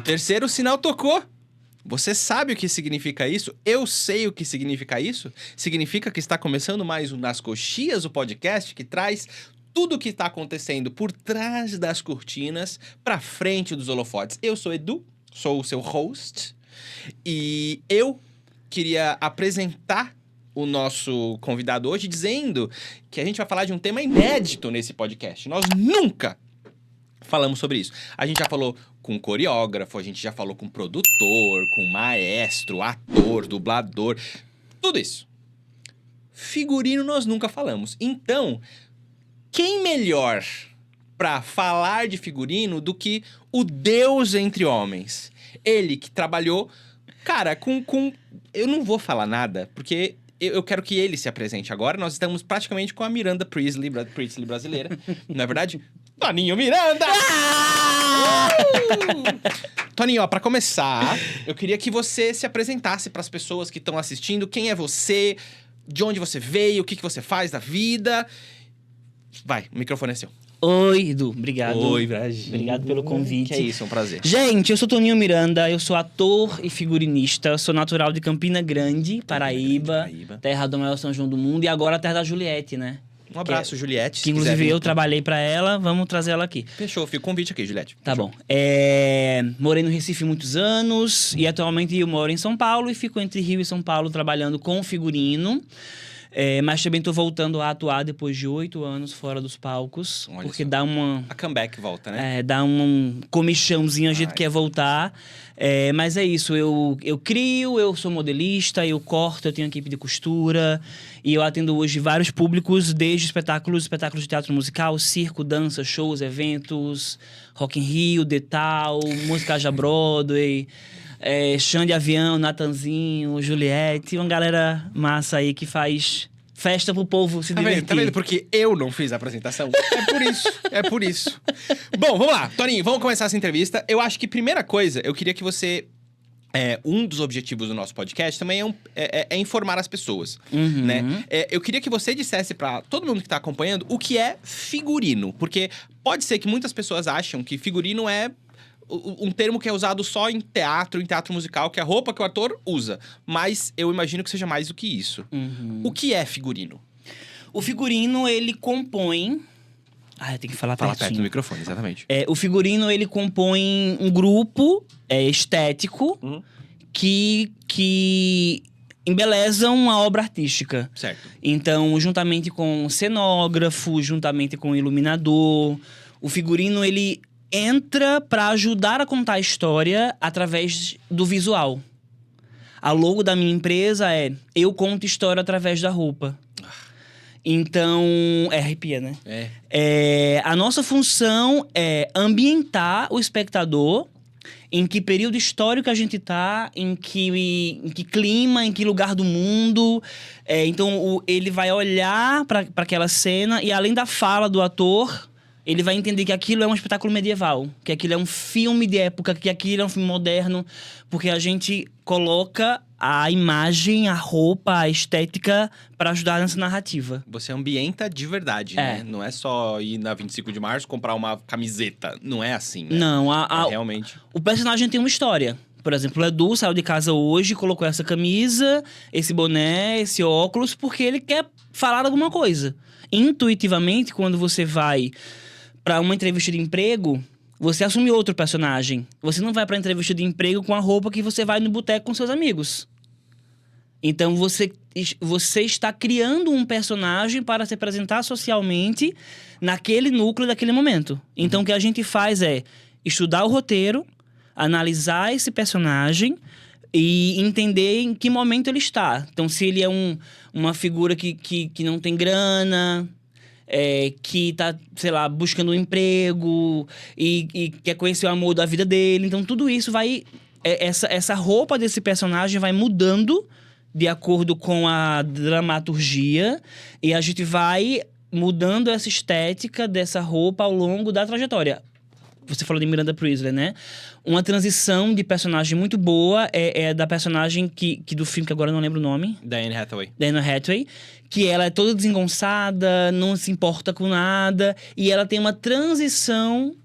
terceiro sinal tocou. Você sabe o que significa isso? Eu sei o que significa isso. Significa que está começando mais um Nas Coxias, o podcast que traz tudo o que está acontecendo por trás das cortinas para frente dos holofotes. Eu sou Edu, sou o seu host. E eu queria apresentar o nosso convidado hoje dizendo que a gente vai falar de um tema inédito nesse podcast. Nós nunca falamos sobre isso. A gente já falou com coreógrafo, a gente já falou com produtor, com maestro, ator, dublador, tudo isso. Figurino nós nunca falamos. Então, quem melhor pra falar de figurino do que o Deus entre homens? Ele que trabalhou, cara, com... Eu não vou falar nada, porque eu quero que ele se apresente agora. Nós estamos praticamente com a Miranda Priestly brasileira, não é verdade? Toninho Miranda! Toninho, ó, pra começar, eu queria que você se apresentasse pras pessoas que estão assistindo. Quem é você? De onde você veio? O que você faz da vida? Vai, o microfone é seu. Oi, Edu. Obrigado. Oi, Brasil. Obrigado pelo convite. Que é isso, é um prazer. Gente, eu sou Toninho Miranda, eu sou ator e figurinista, sou natural de Campina Grande, Paraíba, terra do maior São João do mundo e agora a terra da Juliette, né? Um abraço, Juliette. Que inclusive eu trabalhei pra ela, vamos trazer ela aqui. Fechou, fica o convite aqui, Juliette. Tá Fechou. bom. Morei no Recife muitos anos e atualmente eu moro em São Paulo e fico entre Rio e São Paulo trabalhando com figurino. Mas também tô voltando a atuar depois de 8 anos fora dos palcos. Olha porque só. dá uma... A comeback volta, né? Dá um comichãozinho, a gente quer voltar. Mas é isso, eu crio, eu sou modelista, eu corto, eu tenho equipe de costura. E eu atendo hoje vários públicos, desde espetáculos de teatro musical, circo, dança, shows, eventos, Rock in Rio, Detal, música já Broadway... Chão de Avião, Natanzinho, Juliette, uma galera massa aí que faz festa pro povo se divertir. Tá vendo? Porque eu não fiz a apresentação. É por isso. Bom, vamos lá. Toninho, vamos começar essa entrevista. Eu acho que, primeira coisa, eu queria que você... um dos objetivos do nosso podcast também é informar as pessoas, né? Eu queria que você dissesse pra todo mundo que tá acompanhando o que é figurino. Porque pode ser que muitas pessoas acham que figurino é um termo que é usado só em teatro musical, que é a roupa que o ator usa. Mas eu imagino que seja mais do que isso. O que é figurino? O figurino, ele compõe... eu tenho que falar Fala pertinho. perto do microfone, exatamente. O figurino, ele compõe um grupo estético que embelezam uma obra artística. Certo. Então, juntamente com o cenógrafo, juntamente com o iluminador, o figurino, ele entra para ajudar a contar a história através do visual. A logo da minha empresa eu conto história através da roupa. Então, arrepia, né? A nossa função é ambientar o espectador em que período histórico a gente tá, em que clima, em que lugar do mundo. Então, ele vai olhar para aquela cena e, além da fala do ator, ele vai entender que aquilo é um espetáculo medieval, que aquilo é um filme de época, que aquilo é um filme moderno, porque a gente coloca a imagem, a roupa, a estética para ajudar nessa narrativa. Você ambienta de verdade, né? Não é só ir na 25 de março comprar uma camiseta. Não é assim, né? Não, realmente... O personagem tem uma história. Por exemplo, o Edu saiu de casa hoje, colocou essa camisa, esse boné, esse óculos, porque ele quer falar alguma coisa. Intuitivamente, quando você vai para uma entrevista de emprego, você assume outro personagem. Você não vai para entrevista de emprego com a roupa que você vai no boteco com seus amigos. Então, você está criando um personagem para se apresentar socialmente naquele núcleo daquele momento. Então, o que a gente faz é estudar o roteiro, analisar esse personagem e entender em que momento ele está. Então, se ele é uma figura que não tem grana... que tá, sei lá, buscando um emprego e quer conhecer o amor da vida dele. Então, tudo isso vai... essa roupa desse personagem vai mudando de acordo com a dramaturgia e a gente vai mudando essa estética dessa roupa ao longo da trajetória. Você falou de Miranda Priestly, né? Uma transição de personagem muito boa é da personagem que do filme, que agora eu não lembro o nome. Diane Hathaway. Diane Hathaway. Que ela é toda desengonçada, não se importa com nada. E ela tem uma transição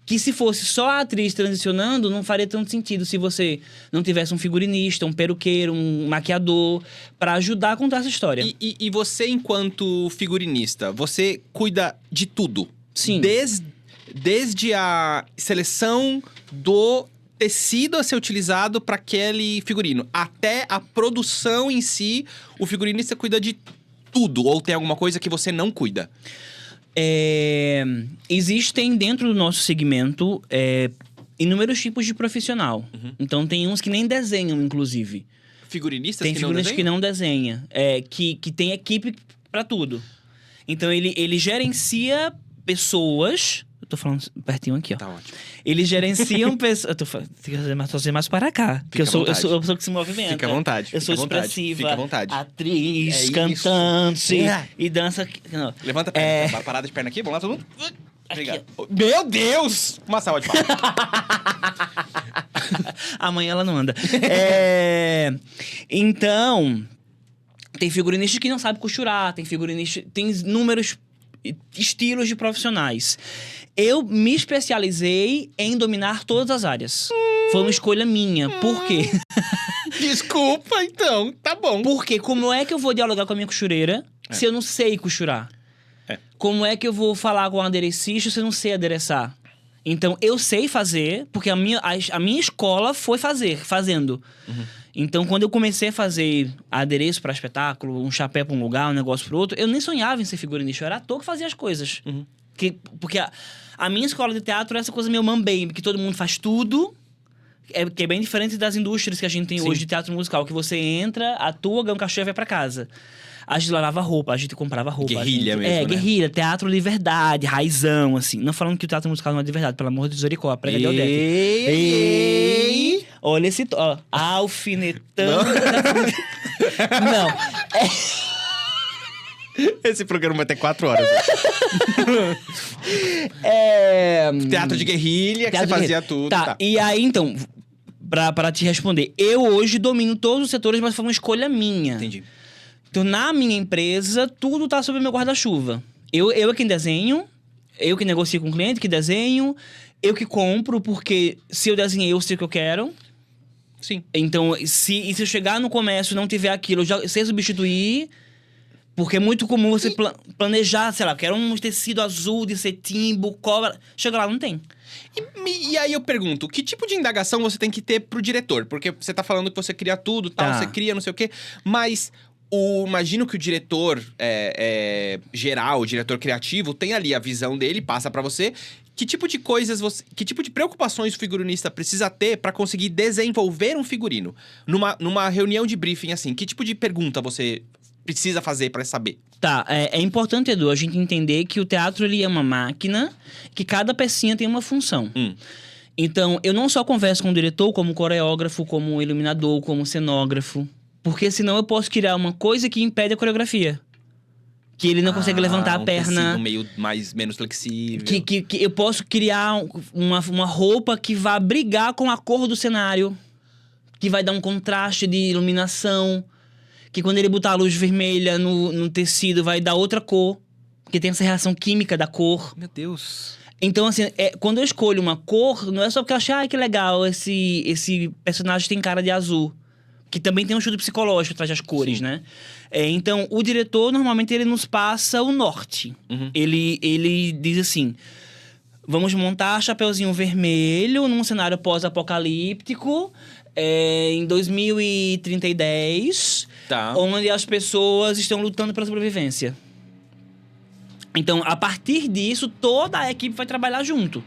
Que se fosse só a atriz transicionando, não faria tanto sentido se você não tivesse um figurinista, um peruqueiro, um maquiador, pra ajudar a contar essa história. E você, enquanto figurinista, você cuida de tudo? Sim. Desde a seleção do tecido a ser utilizado para aquele figurino, até a produção em si, o figurinista cuida de tudo? Ou tem alguma coisa que você não cuida? Existem dentro do nosso segmento inúmeros tipos de profissional. Então tem uns que nem desenham, inclusive. Figurinistas Tem que não figurinista desenham? que não desenha. Que tem equipe pra tudo. Então ele gerencia pessoas. Eu tô falando pertinho aqui, ó. Tá ótimo. Eles gerenciam pessoas. Tem que fazer mais para cá. Porque eu sou a pessoa que se movimenta. Fica à vontade. Eu sou fica à vontade, expressiva. Fica à vontade. Atriz, É isso. cantante É. e dança. Não. Levanta a perna. Parada de perna aqui. Vamos lá, todo mundo. Obrigado. Aqui, Meu Deus! Uma salva de palmas. Amanhã ela não anda. Então, tem figurinista que não sabe costurar, tem figurinista. Tem inúmeros estilos de profissionais. Eu me especializei em dominar todas as áreas. Foi uma escolha minha. Por quê? Desculpa, então. Tá bom. Porque como é que eu vou dialogar com a minha costureira se eu não sei costurar? Como é que eu vou falar com o aderecista se eu não sei adereçar? Então, eu sei fazer, porque a minha escola foi fazendo. Então, quando eu comecei a fazer adereço para espetáculo, um chapéu para um lugar, um negócio para outro, eu nem sonhava em ser figurinista. Eu era ator que fazia as coisas. Porque a minha escola de teatro é essa coisa meio mambembe, que todo mundo faz tudo. Que é bem diferente das indústrias que a gente tem hoje de teatro musical. Que você entra, atua, ganha um cachê e vai para casa. A gente lavava roupa, a gente comprava roupa. Guerrilha mesmo, né? Guerrilha, teatro de verdade, raizão, assim. Não falando que o teatro musical não é de verdade, pelo amor de Zoricó, prega de Odete. Ei! Olha esse... Ó, alfinetando... Não. Esse programa vai ter 4 horas. Teatro de guerrilha, que você fazia tudo. Tá, e aí, então... Pra te responder. Eu hoje domino todos os setores, mas foi uma escolha minha. Entendi. Então, na minha empresa, tudo tá sob o meu guarda-chuva. Eu é quem desenho, eu que negocio com o cliente, que desenho, eu que compro, porque se eu desenhei, eu sei o que eu quero. Sim. Então, se eu chegar no comércio e não tiver aquilo, eu já sei substituir. Porque é muito comum você planejar, sei lá, quero um tecido azul de cetim, bucóvara. Chega lá, não tem. E aí eu pergunto, que tipo de indagação você tem que ter pro diretor? Porque você tá falando que você cria tudo, tal, Tá. você cria não sei o quê, mas imagino que o diretor geral, o diretor criativo, tem ali a visão dele, passa pra você. Que tipo de coisas que tipo de preocupações o figurinista precisa ter pra conseguir desenvolver um figurino? Numa reunião de briefing, assim, que tipo de pergunta você precisa fazer pra saber? Tá, é importante, Edu, a gente entender que o teatro ele é uma máquina, que cada pecinha tem uma função. Então, eu não só converso com o diretor, como coreógrafo, como iluminador, como cenógrafo. Porque senão eu posso criar uma coisa que impede a coreografia. Que ele não consegue levantar a perna. Meio menos flexível. Que eu posso criar uma roupa que vá brigar com a cor do cenário. Que vai dar um contraste de iluminação. Que quando ele botar a luz vermelha no tecido, vai dar outra cor. Porque tem essa reação química da cor. Meu Deus. Então, assim, quando eu escolho uma cor, não é só porque eu achei, que legal, esse personagem tem cara de azul. Que também tem um estudo psicológico atrás das cores, né? Então, o diretor, normalmente, ele nos passa o norte. Ele diz assim... Vamos montar Chapeuzinho Vermelho num cenário pós-apocalíptico... em 2030, Tá. onde as pessoas estão lutando pela sobrevivência. Então, a partir disso, toda a equipe vai trabalhar junto.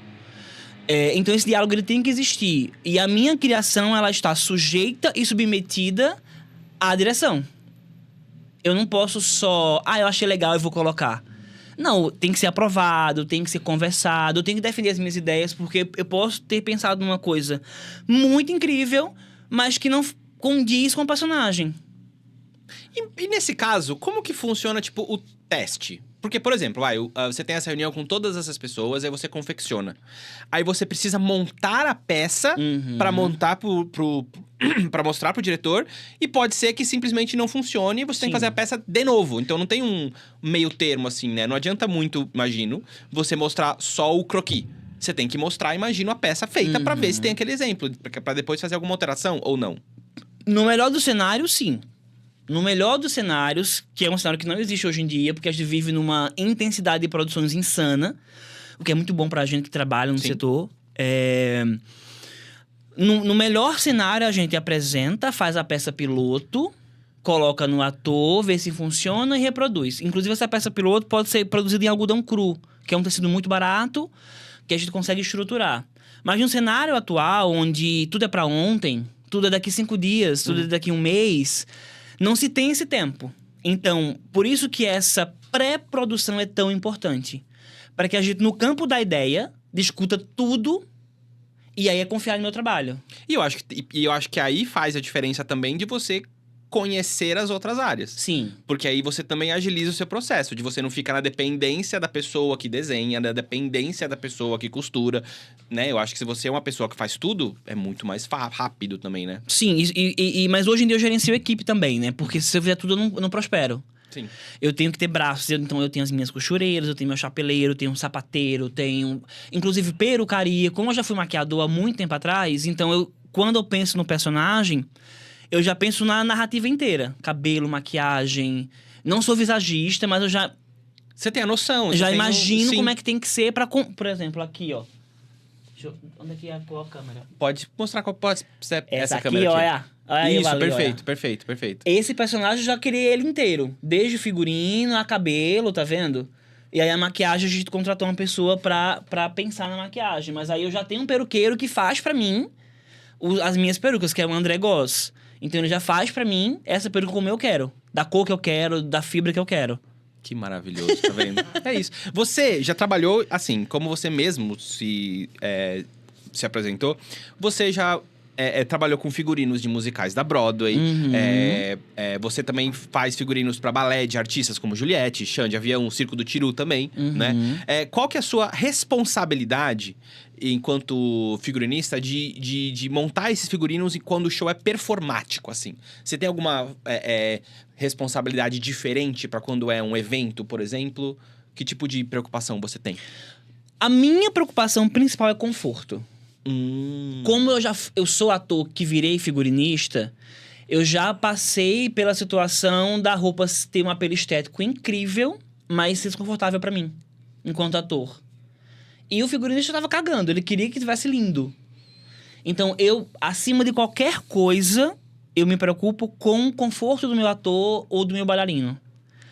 Então, esse diálogo ele tem que existir. E a minha criação, ela está sujeita e submetida à direção. Eu não posso só... eu achei legal, eu vou colocar. Não, tem que ser aprovado, tem que ser conversado, eu tenho que defender as minhas ideias, porque eu posso ter pensado numa coisa muito incrível, mas que não condiz com o personagem. E nesse caso, como que funciona, tipo, o teste? Porque, por exemplo, você tem essa reunião com todas essas pessoas, aí você confecciona. Aí você precisa montar a peça pra montar pra mostrar pro diretor. E pode ser que simplesmente não funcione e você tem que fazer a peça de novo. Então não tem um meio termo, assim, né? Não adianta muito, imagino, você mostrar só o croquis. Você tem que mostrar, imagino, a peça feita pra ver se tem aquele exemplo. Pra depois fazer alguma alteração ou não. No melhor dos cenários, sim. No melhor dos cenários, que é um cenário que não existe hoje em dia, porque a gente vive numa intensidade de produções insana, o que é muito bom pra gente que trabalha no setor. No melhor cenário, a gente apresenta, faz a peça piloto, coloca no ator, vê se funciona e reproduz. Inclusive, essa peça piloto pode ser produzida em algodão cru, que é um tecido muito barato, que a gente consegue estruturar. Mas no cenário atual, onde tudo é pra ontem, tudo é daqui 5 dias, tudo é daqui 1 mês, não se tem esse tempo. Então, por isso que essa pré-produção é tão importante. Para que a gente, no campo da ideia, discuta tudo e aí é confiar no meu trabalho. E eu acho que aí faz a diferença também de você conhecer as outras áreas. Sim. Porque aí você também agiliza o seu processo, de você não ficar na dependência da pessoa que desenha, da dependência da pessoa que costura, né? Eu acho que se você é uma pessoa que faz tudo, é muito mais rápido também, né? Sim, mas hoje em dia eu gerencio equipe também, né? Porque se eu fizer tudo, eu não prospero. Sim. Eu tenho que ter braços, então eu tenho as minhas costureiras, eu tenho meu chapeleiro, eu tenho um sapateiro, eu tenho... Inclusive perucaria. Como eu já fui maquiador há muito tempo atrás, então quando eu penso no personagem... Eu já penso na narrativa inteira. Cabelo, maquiagem. Não sou visagista, mas eu já... Você tem a noção. Já imagino como é que tem que ser pra... Por exemplo, aqui, ó. Onde é que é a câmera? Pode mostrar qual pode ser essa aqui, câmera aqui. Olha aí, isso, valeu, perfeito, olha. perfeito. Esse personagem eu já criei ele inteiro. Desde figurino a cabelo, tá vendo? E aí a maquiagem, a gente contratou uma pessoa pra pensar na maquiagem. Mas aí eu já tenho um peruqueiro que faz pra mim as minhas perucas, que é o André Goss. Então ele já faz pra mim essa peruca como eu quero. Da cor que eu quero, da fibra que eu quero. Que maravilhoso, tá vendo? É isso. Você já trabalhou, assim, como você mesmo se apresentou, você já trabalhou com figurinos de musicais da Broadway. Você também faz figurinos pra balé de artistas como Juliette, Xande, Avião, o Circo do Tiru também, né? Qual que é a sua responsabilidade enquanto figurinista de montar esses figurinos e quando o show é performático, assim? Você tem alguma responsabilidade diferente pra quando é um evento, por exemplo? Que tipo de preocupação você tem? A minha preocupação principal é conforto. Como eu sou ator que virei figurinista, eu já passei pela situação da roupa ter um apelo estético incrível, mas ser desconfortável pra mim, enquanto ator. E o figurinista tava cagando, ele queria que tivesse lindo. Então, acima de qualquer coisa, eu me preocupo com o conforto do meu ator ou do meu bailarino.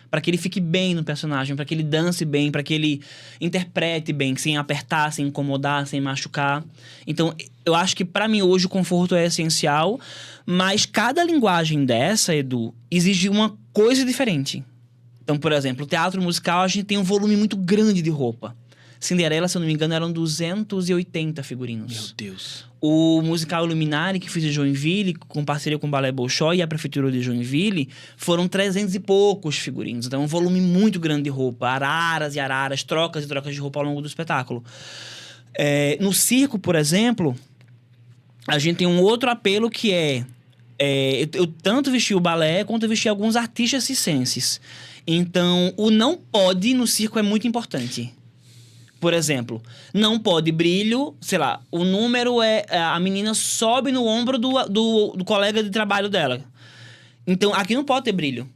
Pra que ele fique bem no personagem, pra que ele dance bem, pra que ele interprete bem, sem apertar, sem incomodar, sem machucar. Então, eu acho que pra mim hoje o conforto é essencial, mas cada linguagem dessa, Edu, exige uma coisa diferente. Então, por exemplo, o teatro musical, a gente tem um volume muito grande de roupa. Cinderela, se eu não me engano, eram 280 figurinos. Meu Deus. O musical Luminari, que fiz em Joinville, com parceria com o Balé Bolshoi e a Prefeitura de Joinville, foram 300 e poucos figurinos. Então, um volume muito grande de roupa. Araras e araras, trocas e trocas de roupa ao longo do espetáculo. No circo, por exemplo, a gente tem um outro apelo que eu tanto vesti o balé, quanto eu vesti alguns artistas circenses. Então, o não pode no circo é muito importante. Por exemplo, não pode brilho, sei lá, o número a menina sobe no ombro do colega de trabalho dela. Então, aqui não pode ter brilho,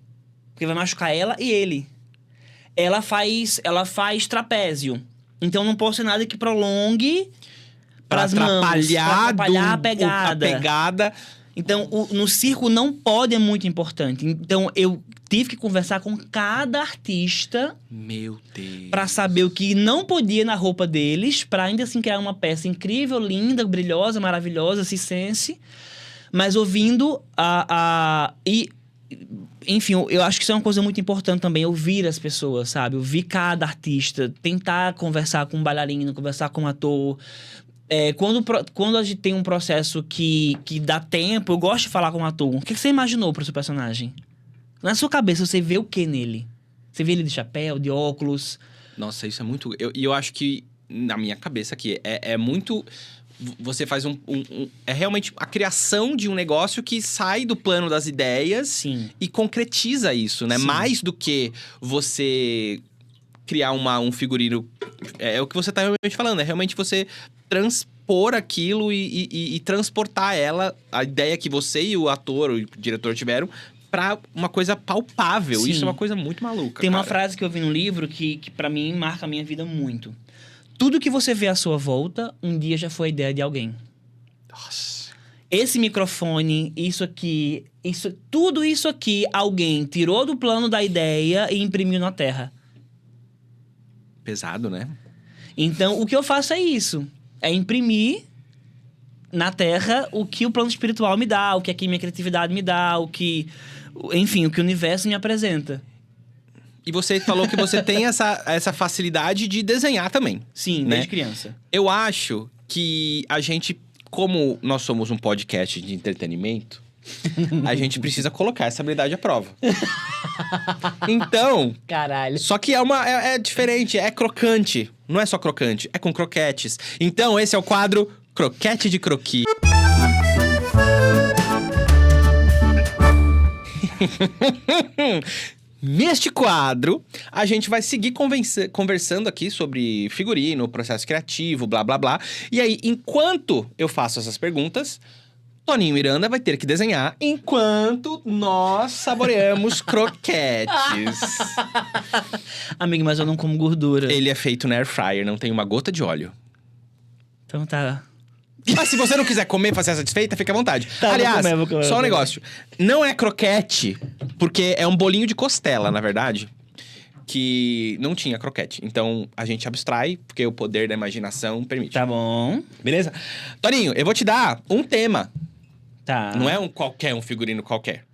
porque vai machucar ela e ele. Ela faz trapézio, então não pode ser nada que prolongue para as mãos, pra atrapalhar a pegada. Então, no circo não pode é muito importante. Então, eu tive que conversar com cada artista. Meu Deus. Pra saber o que não podia na roupa deles, pra ainda assim criar uma peça incrível, linda, brilhosa, maravilhosa, circense. Mas ouvindo enfim, eu acho que isso é uma coisa muito importante também, ouvir as pessoas, sabe? Ouvir cada artista, tentar conversar com um bailarino, conversar com um ator. Quando a gente tem um processo que dá tempo, eu gosto de falar com um ator. O que você imaginou pro seu personagem? Na sua cabeça, você vê o que nele? Você vê ele de chapéu, de óculos? Nossa, isso é muito... eu acho que, na minha cabeça aqui, é muito... Você faz é realmente a criação de um negócio que sai do plano das ideias. Sim. E concretiza isso, né? Sim. Mais do que você criar um figurino... É o que você tá realmente falando. É realmente você transpor aquilo e transportar a ideia que você e o ator, o diretor tiveram, pra uma coisa palpável. Sim. Isso é uma coisa muito maluca, Tem uma cara. frase que eu vi no livro que para mim marca a minha vida muito. Tudo que você vê à sua volta, um dia já foi a ideia de alguém. Nossa. Esse microfone, isso aqui, tudo isso aqui, alguém tirou do plano da ideia e imprimiu na Terra. Pesado, né? Então, o que eu faço é isso. É imprimir na Terra o que o plano espiritual me dá, o que aqui minha criatividade me dá, enfim, o que o universo me apresenta. E você falou que você tem essa facilidade de desenhar também. Sim, né? desde criança. Eu acho que a gente, como nós somos um podcast de entretenimento, a gente precisa colocar essa habilidade à prova. Então, Caralho. só que é diferente, é crocante. Não é só crocante, é com croquetes. Então, esse é o quadro Croquete de Croqui. Neste quadro, a gente vai seguir conversando aqui sobre figurino, processo criativo, blá, blá, blá. E aí, enquanto eu faço essas perguntas, Toninho Miranda vai ter que desenhar enquanto nós saboreamos croquetes. Amigo, mas eu não como gordura. Ele é feito na air fryer, não tem uma gota de óleo. Então tá. Mas se você não quiser comer pra ser satisfeita, fica à vontade. Tá, Aliás, vou comer. só um negócio. Não é croquete, porque é um bolinho de costela, na verdade, que não tinha croquete. Então, a gente abstrai, porque o poder da imaginação permite. Tá bom. Beleza? Toninho, eu vou te dar um tema. Tá. Não é um figurino qualquer.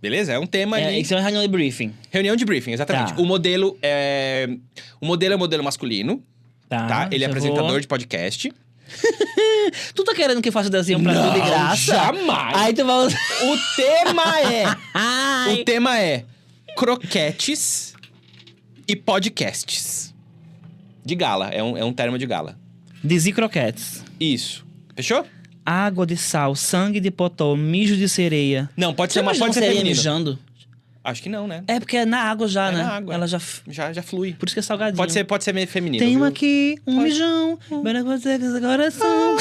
Beleza? É um tema ali. Isso é uma reunião de briefing. Reunião de briefing, exatamente. Tá. O modelo é o modelo masculino, tá? Ele é eu apresentador vou. de podcast. Tu tá querendo que eu faça desenho pra tu de graça? Jamais! Aí tu vai... O tema é... Ai. O tema é croquetes e podcasts. De gala, é um termo de gala. Dizzy croquetes. Isso. Fechou? Água de sal, sangue de potó, mijo de sereia. Não, pode Você ser imagina pode ser sereia feminino. mijando? Acho que não, né? É porque é na água já, É né? na água. Ela já... Já flui. Por isso que é salgadinho. Pode ser meio feminino. Tenho viu? aqui um Pode. mijão. Bora fazer esse coração.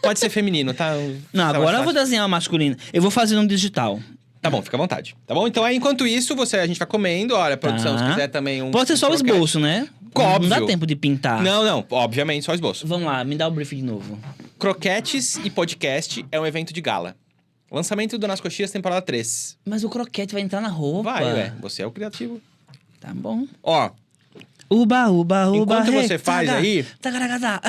Pode ser feminino, tá? Não, Tá mais agora eu vou fácil. desenhar masculino. Eu vou fazer no digital. Tá bom, fica à vontade. Tá bom? Então, enquanto isso, a gente vai comendo. Olha, produção, se quiser também um... Pode ser só o croquete. esboço, né? Óbvio. Não dá tempo de pintar. Não, obviamente, só esboço. Vamos lá, me dá o briefing de novo. Croquetes e podcast é um evento de gala. Lançamento do Nas Coxias, temporada 3. Mas o croquete vai entrar na roupa. Vai, ué. Você é o criativo. Tá bom. Ó, Uba, uba, uba. Enquanto hey, você faz taga, aí- tagaragada.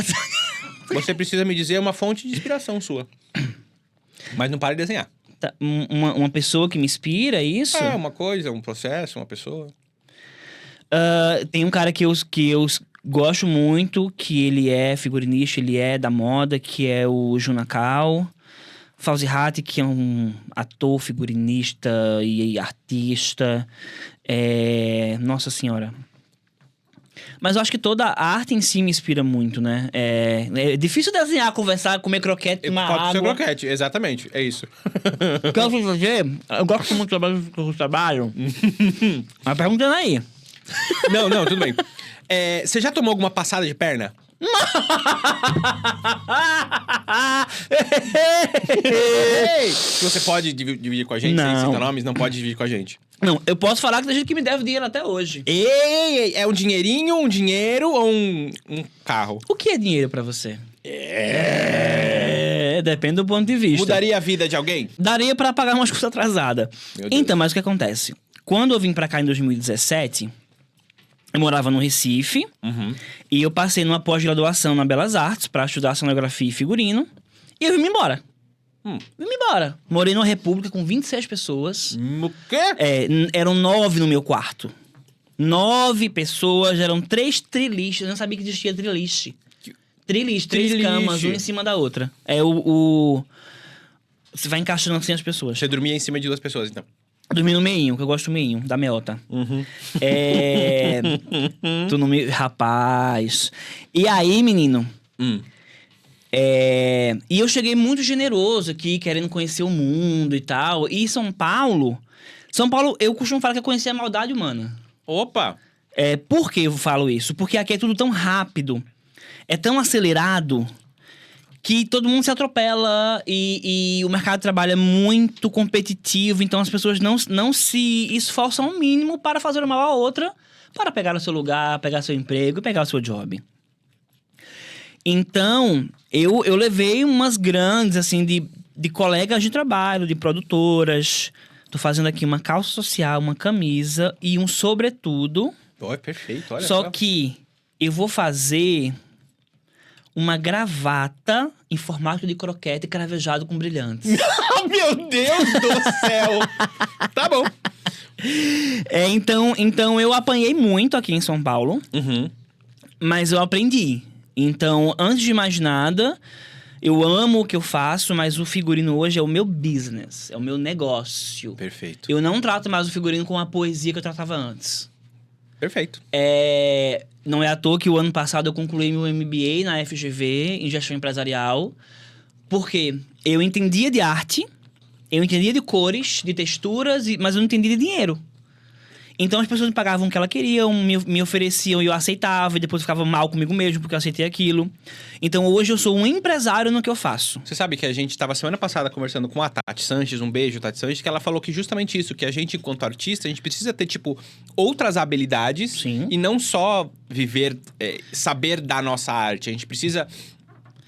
você precisa me dizer uma fonte de inspiração sua. Mas não pare de desenhar. Tá, uma pessoa que me inspira, é isso? É, uma coisa, um processo, uma pessoa. Tem um cara que eu gosto muito, que ele é figurinista, ele é da moda, que é o Junakal. Fauzi Hatti, que é um ator, figurinista e artista. Nossa Senhora. Mas eu acho que toda a arte em si me inspira muito, né? É difícil desenhar, conversar, comer croquete, tomar Pode ser água. croquete, exatamente. É isso. O que eu vou fazer? Eu gosto muito do trabalho que eu trabalho. Mas perguntando aí. Não, tudo bem. Você já tomou alguma passada de perna? Você pode dividir com a gente? Não. Sem citar nomes, não pode dividir com a gente. Não, eu posso falar que tem gente que me deve dinheiro até hoje. Ei, é um dinheirinho, um dinheiro ou um carro? O que é dinheiro pra você? Depende do ponto de vista. Mudaria a vida de alguém? Daria pra pagar umas custas atrasadas. Meu Deus. Então, mas o que acontece? Quando eu vim pra cá em 2017, eu morava no Recife. E eu passei numa pós-graduação na Belas Artes pra estudar cenografia e figurino. E eu vim embora. Vim embora. Morei numa república com 26 pessoas. O quê? Eram 9 no meu quarto. 9 pessoas, eram 3 trilistes. Eu não sabia que existia triliche. Triliche, 3 Triliche. camas, uma em cima da outra. Você vai encaixando assim as pessoas. Você dormia em cima de 2 pessoas, então. Dormi no meinho, que eu gosto do meinho, da meota. Tu no meio... Rapaz. E aí, menino... E eu cheguei muito generoso aqui, querendo conhecer o mundo e tal. E São Paulo, eu costumo falar que eu conheci a maldade humana. Opa! Por que eu falo isso? Porque aqui é tudo tão rápido, é tão acelerado, que todo mundo se atropela e o mercado de trabalho é muito competitivo. Então as pessoas não se esforçam ao mínimo para fazer uma ou a outra, para pegar o seu lugar, pegar seu emprego e pegar o seu job. Então, eu levei umas grandes, assim, de colegas de trabalho, de produtoras. Tô fazendo aqui uma calça social, uma camisa e um sobretudo. Oh, perfeito, olha só que eu vou fazer uma gravata em formato de croquete cravejado com brilhantes. Meu Deus do céu! Tá bom. Então eu apanhei muito aqui em São Paulo, mas eu aprendi. Então, antes de mais nada, eu amo o que eu faço, mas o figurino hoje é o meu business, é o meu negócio. Perfeito. Eu não trato mais o figurino com a poesia que eu tratava antes. Perfeito. Não é à toa que o ano passado eu concluí meu MBA na FGV, em gestão empresarial, porque eu entendia de arte, eu entendia de cores, de texturas, mas eu não entendia de dinheiro. Então as pessoas me pagavam o que elas queriam, me ofereciam e eu aceitava, e depois ficava mal comigo mesmo porque eu aceitei aquilo. Então hoje eu sou um empresário no que eu faço. Você sabe que a gente estava semana passada conversando com a Tati Sanches, um beijo, Tati Sanches, que ela falou que justamente isso, que a gente, enquanto artista, a gente precisa ter, tipo, outras habilidades. Sim. E não só viver, saber da nossa arte. A gente precisa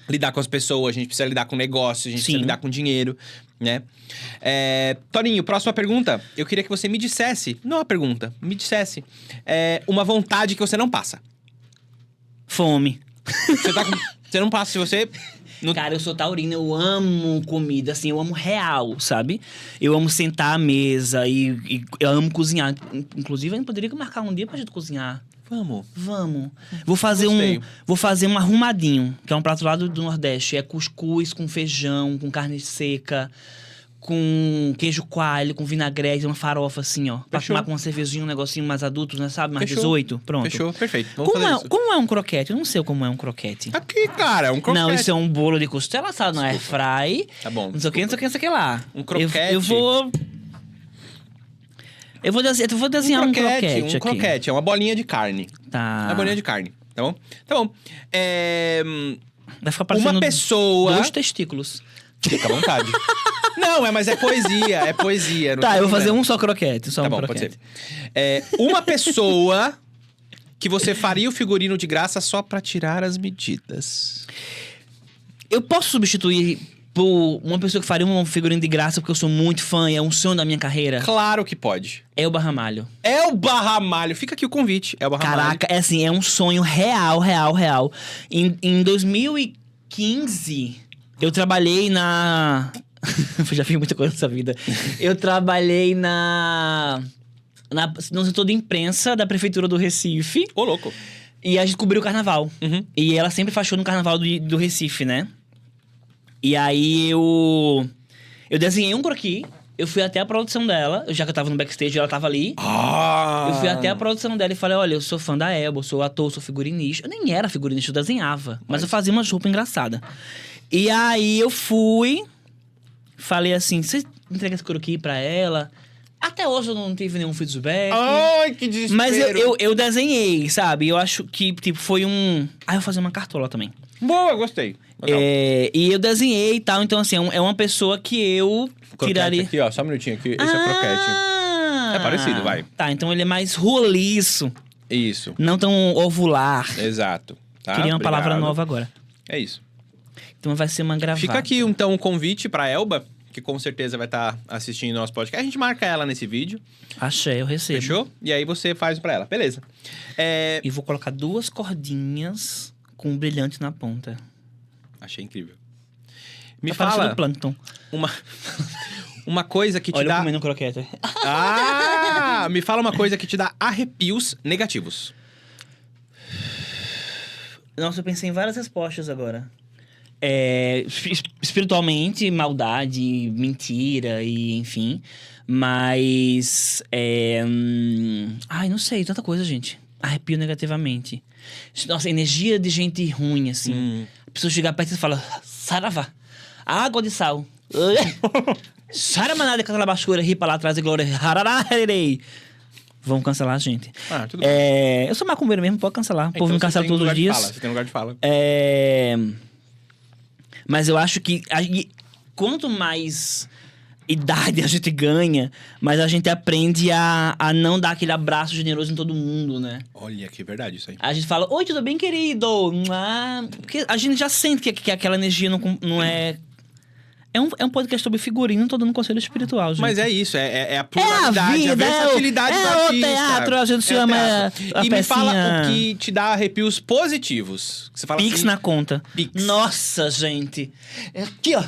lidar com as pessoas, a gente precisa lidar com negócios, a gente precisa lidar com dinheiro, né? Toninho, próxima pergunta. Eu queria que você me dissesse, não uma pergunta, me dissesse uma vontade que você não passa. Fome. Você não passa se você... Cara, eu sou taurina, eu amo comida, assim, eu amo real, sabe? Eu amo sentar à mesa e eu amo cozinhar. Inclusive, a gente poderia marcar um dia pra gente cozinhar. Vamos. Vou fazer um arrumadinho, que é um prato lá do Nordeste. É cuscuz com feijão, com carne seca, com queijo coalho, com vinagrete, uma farofa assim, ó. Pra tomar com uma cervejinha, um negocinho mais adulto, né? Sabe? Mais 18. Pronto. Fechou, perfeito. Vamos fazer isso. Como é um croquete? Eu não sei como é um croquete. Aqui, cara, é um croquete. Não, isso é um bolo de costela assado no air fry. Tá bom. Não sei o que, não sei o que lá. Um croquete. Eu vou desenhar um croquete Um croquete, é uma bolinha de carne. Tá. Uma bolinha de carne, tá bom? Tá bom. Vai ficar parecendo uma pessoa... 2 testículos. Fica à vontade. Não, mas é poesia, é poesia. Tá, eu vou fazer um só croquete, só tá um bom, croquete. Pode ser. Uma pessoa que você faria o figurino de graça só pra tirar as medidas. Eu posso substituir por uma pessoa que faria um figurino de graça porque eu sou muito fã e é um sonho da minha carreira? Claro que pode. É o Barramalho. É o Barramalho. Fica aqui o convite. É o Barramalho. Caraca, é assim, é um sonho real. Em 2015, eu trabalhei na... Eu já fiz muita coisa nessa vida. Eu trabalhei no setor de imprensa da Prefeitura do Recife. Ô, louco. E a gente cobriu o carnaval. Uhum. E ela sempre faz show no carnaval do Recife, né? E aí eu desenhei um croquis. Eu fui até a produção dela. Já que eu tava no backstage, ela tava ali. Eu fui até a produção dela e falei, olha, eu sou fã da Elba, eu sou ator, sou figurinista. Eu nem era figurinista, eu desenhava. Mas eu fazia umas roupas engraçadas. E aí eu fui... Falei assim, você entrega esse croquis pra ela? Até hoje eu não tive nenhum feedback. Ai, que desespero. Mas eu desenhei, sabe? Eu acho que, tipo, foi um... Ah, eu vou fazer uma cartola também. Boa, gostei. E eu desenhei e tal. Então, assim, é uma pessoa que eu tiraria... Aqui, ó. Só um minutinho aqui. Esse é o croquete. É parecido, vai. Tá, então ele é mais roliço. Isso. Não tão ovular. Exato. Tá? Queria uma palavra Obrigado. nova agora. É isso. Então vai ser uma gravata. Fica aqui, então, um convite pra Elba, que com certeza vai estar assistindo nosso podcast. A gente marca ela nesse vídeo. Achei, eu recebo. Fechou? E aí você faz pra ela. Beleza. E vou colocar 2 cordinhas com um brilhante na ponta. Achei incrível. Me Tá fala do plâncton. uma coisa que te Olha dá... eu comendo um croquete. Me fala uma coisa que te dá arrepios negativos. Nossa, eu pensei em várias respostas agora. Espiritualmente, maldade, mentira e enfim. Mas... Ai, não sei, tanta coisa, gente. Arrepio negativamente. Nossa, energia de gente ruim, assim. A pessoa chega perto e fala... Saravá, água de sal. Saramanada com aquela bascura, ripa lá atrás e glória. Vão cancelar a gente. Tudo bem. Eu sou macumbeiro mesmo, pode cancelar. O povo Então me cancela todos os dias. Você tem lugar de fala. Mas eu acho que quanto mais idade a gente ganha, mais a gente aprende a não dar aquele abraço generoso em todo mundo, né? Olha, que verdade isso aí. A gente fala, oi, tudo bem, querido? Porque a gente já sente que aquela energia não é... É um podcast sobre figurino, não tô dando conselho espiritual, gente. Mas é isso, é a pluralidade, vida, a versatilidade do artista. o teatro, a gente chama a E pecinha... me fala o que te dá arrepios positivos. Você fala Pix assim, na conta. Pix. Nossa, gente. Aqui, ó.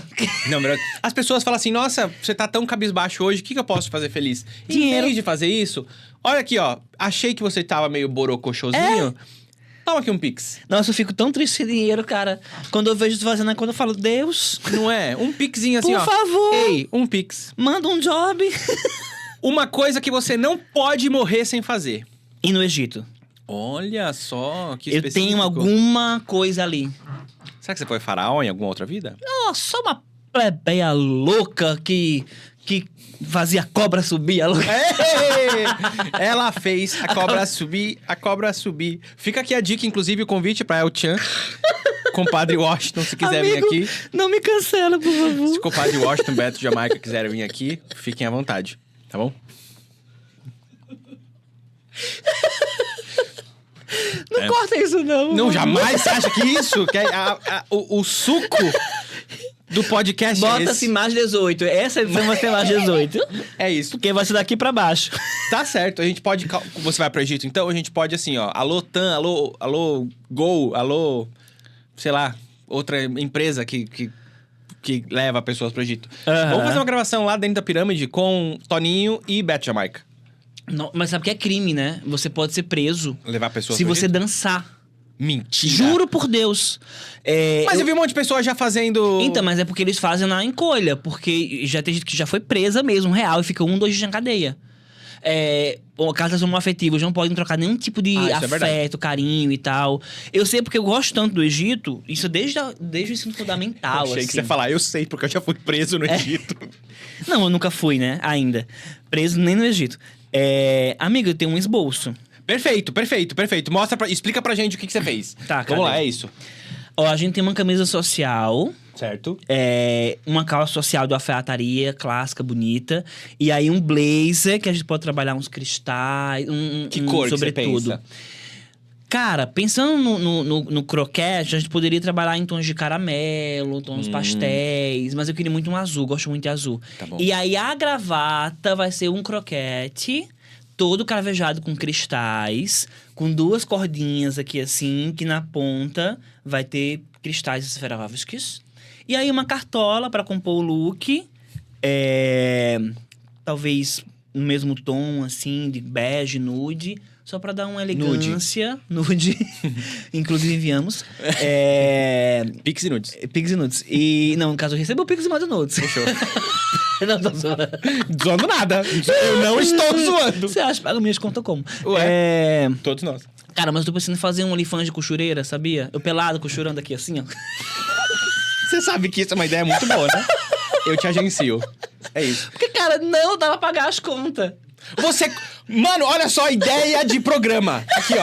Não, melhor. As pessoas falam assim, nossa, você tá tão cabisbaixo hoje, o que eu posso fazer feliz? Dinheiro. Em vez de fazer isso, olha aqui, ó. Achei que você tava meio borocochosinho. Toma aqui um Pix. Nossa, eu fico tão triste sem dinheiro, cara. Quando eu vejo tu fazendo a conta, eu falo, Deus, Não é? Um Pixinho assim, por ó. favor, Ei, um Pix. manda um job. Uma coisa que você não pode morrer sem fazer. E no Egito? Olha só, que Eu específico. tenho alguma coisa ali. Será que você foi faraó em alguma outra vida? Nossa, só uma plebeia louca que fazia a cobra subir. Ei! Ela fez a cobra subir. Fica aqui a dica, inclusive, o convite pra El Chan. Compadre Washington, se quiser Amigo, vir aqui. não me cancela, por favor. Se o compadre Washington, Beto de Jamaica quiserem vir aqui, fiquem à vontade, tá bom? Não corta isso, não. Não, jamais você acha que isso? Que o suco do podcast é Bota-se esse? mais 18. Essa edição vai ser mais 18. É isso. Porque vai ser daqui pra baixo. Tá certo, a gente pode... Você vai pro Egito, então a gente pode assim, ó. Alô, TAM, alô, Gol, alô... Sei lá, outra empresa que leva pessoas pro Egito. Aham. Vamos fazer uma gravação lá dentro da pirâmide com Toninho e Beto Jamaica. Não, mas sabe que é crime, né? Você pode ser preso Levar pessoas se pro você Egito? dançar. Mentira. Juro por Deus. Mas eu vi um monte de pessoas já fazendo... Então, mas é porque eles fazem na encolha. Porque já tem gente que já foi presa mesmo, real. E fica 1, 2 dias na cadeia. Casas homoafetivas não podem trocar nenhum tipo de isso é verdade. afeto, carinho e tal. Eu sei porque eu gosto tanto do Egito. Isso desde o ensino fundamental, Achei assim. que você ia falar, eu sei, porque eu já fui preso no Egito. Não, eu nunca fui, né? Ainda. Preso nem no Egito. Amigo, eu tenho um esboço. Perfeito. Explica pra gente o que você fez. Tá, Vamos cadê? lá, é isso. Ó, a gente tem uma camisa social... Certo. Uma calça social de alfaiataria clássica, bonita. E aí um blazer, que a gente pode trabalhar uns cristais, Que cor que você pensa? Cara, pensando no croquete, a gente poderia trabalhar em tons de caramelo, tons pastéis. Mas eu queria muito um azul, gosto muito de azul. Tá bom. E aí a gravata vai ser um croquete... todo cravejado com cristais, com 2 cordinhas aqui assim, que na ponta vai ter cristais Swarovskis. E aí uma cartola para compor o look, talvez no mesmo tom assim, de bege, nude, só para dar uma elegância. Nude. Inclusive enviamos. Pix e nudes. Pix e nudes. E, não, no caso eu recebo o Pix e mando nudes. Fechou. Não tô zoando. Zoando nada. Eu não estou zoando. Você acha que paga minhas contas como? Ué. Todos nós. Cara, mas eu tô pensando em fazer um OnlyFans de costureira, sabia? Eu pelado, costurando aqui assim, ó. Você sabe que isso é uma ideia muito boa, né? Eu te agencio. É isso. Porque, cara, não dá pra pagar as contas. Mano, olha só a ideia de programa. Aqui,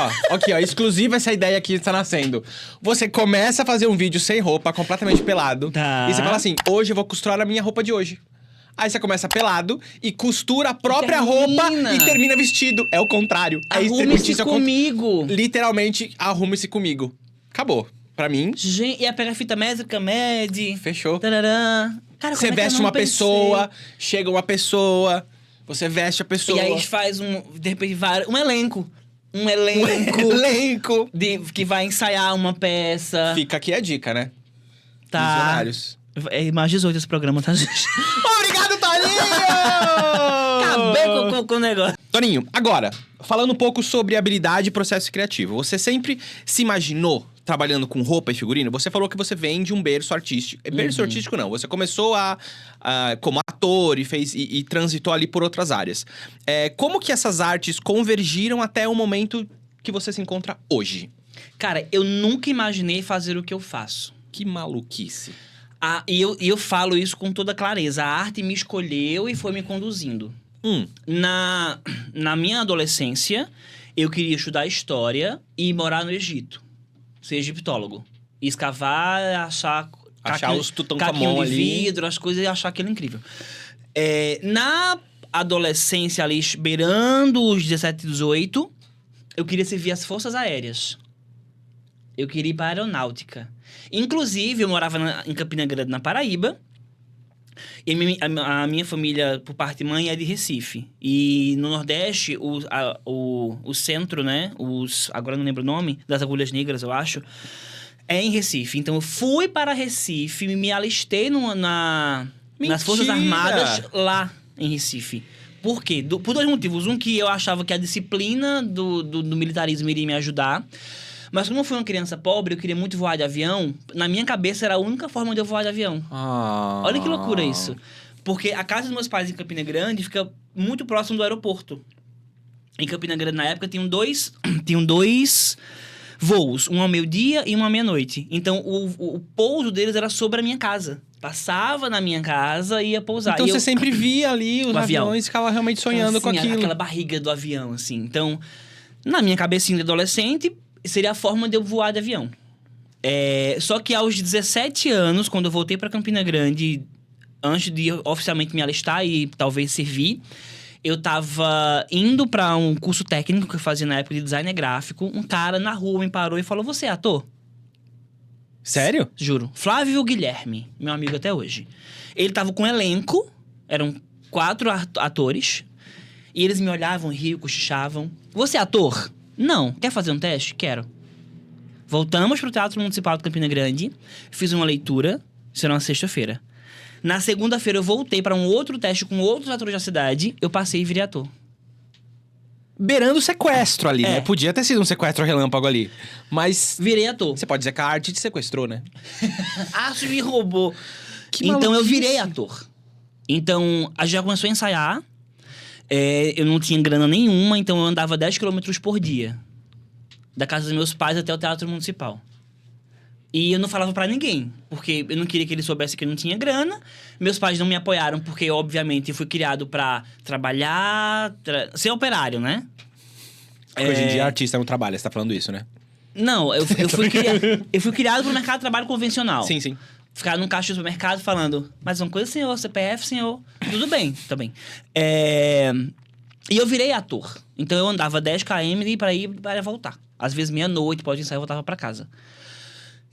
ó, exclusiva essa ideia que está nascendo. Você começa a fazer um vídeo sem roupa, completamente pelado. Tá. E você fala assim, hoje eu vou costurar a minha roupa de hoje. Aí você começa pelado e costura a própria roupa e termina vestido. É o contrário. Arrume-se comigo. Literalmente, arrume-se comigo. Acabou. Pra mim, Gente, ia pegar fita métrica, mede. fechou. Tarará. Cara, Você como é que eu veste não uma pensei? pessoa, chega uma pessoa, você veste a pessoa. E aí faz de repente, um elenco. Um elenco. Elenco. Que vai ensaiar uma peça. Fica aqui a dica, né? Tá. Visionários. É mais 18 esse programa, tá, gente? Obrigado, Toninho! Acabei com o negócio. Toninho, agora, falando um pouco sobre habilidade e processo criativo. Você sempre se imaginou trabalhando com roupa e figurino? Você falou que você vem de um berço artístico. Berço artístico não, você começou como ator e transitou ali por outras áreas. Como que essas artes convergiram até o momento que você se encontra hoje? Cara, eu nunca imaginei fazer o que eu faço. Que maluquice. E eu falo isso com toda clareza. A arte me escolheu e foi me conduzindo. Na minha adolescência, eu queria estudar história e morar no Egito. Ser egiptólogo. E escavar, achar os caquinho Tutankhamon de ali. vidro, as coisas, e achar aquilo incrível. Na adolescência ali, beirando os 17, 18, eu queria servir as forças aéreas. Eu queria ir para a aeronáutica. Inclusive, eu morava em Campina Grande, na Paraíba. E a minha família, por parte de mãe, é de Recife. E no Nordeste, o centro, né? Agora eu não lembro o nome, das Agulhas Negras, eu acho. É em Recife. Então, eu fui para Recife, me alistei nas Forças Armadas lá em Recife. Por quê? Por dois motivos. Um, que eu achava que a disciplina do militarismo iria me ajudar. Mas como eu fui uma criança pobre, eu queria muito voar de avião. Na minha cabeça, era a única forma de eu voar de avião. Olha que loucura isso. Porque a casa dos meus pais em Campina Grande fica muito próximo do aeroporto. Em Campina Grande, na época, tinham dois voos. Um ao meio-dia e um à meia-noite. Então, o pouso deles era sobre a minha casa. Passava na minha casa e ia pousar. Então, e você sempre via ali os avião. aviões e ficava realmente sonhando então, assim, com aquilo. Aquela barriga do avião, assim. Então, na minha cabecinha de adolescente, seria a forma de eu voar de avião. Só que aos 17 anos, quando eu voltei para Campina Grande, antes de oficialmente me alistar e talvez servir, eu tava indo para um curso técnico que eu fazia na época de design gráfico. Um cara na rua me parou e falou: "Você é ator?" Sério? Juro. Flávio Guilherme, meu amigo até hoje. Ele tava com um elenco, eram 4 atores, e eles me olhavam, riam, cochichavam. "Você é ator?" "Não." "Quer fazer um teste?" "Quero." Voltamos pro Teatro Municipal de Campina Grande, fiz uma leitura, isso era uma sexta-feira. Na segunda-feira eu voltei para um outro teste com outros atores da cidade, eu passei e virei ator. Beirando o sequestro ali, né? Podia ter sido um sequestro relâmpago ali. Mas Virei ator. você pode dizer que a arte te sequestrou, né? Acho que me roubou. Que então eu maluquice. virei ator. Então a gente já começou a ensaiar. Eu não tinha grana nenhuma, então eu andava 10 quilômetros por dia. Da casa dos meus pais até o Teatro Municipal. E eu não falava pra ninguém, porque eu não queria que eles soubessem que eu não tinha grana. Meus pais não me apoiaram, porque, obviamente, eu fui criado pra trabalhar, ser operário, né? Porque hoje em dia artista não trabalha, você tá falando isso, né? Não, eu fui criado pro mercado de trabalho convencional. Sim, sim. Ficar num caixa do supermercado falando: "Mais uma coisa, senhor, CPF, senhor." Tudo bem, também. E eu virei ator. Então eu andava 10 km pra ir para voltar. Às vezes meia-noite, pode ensaiar, eu voltava pra casa.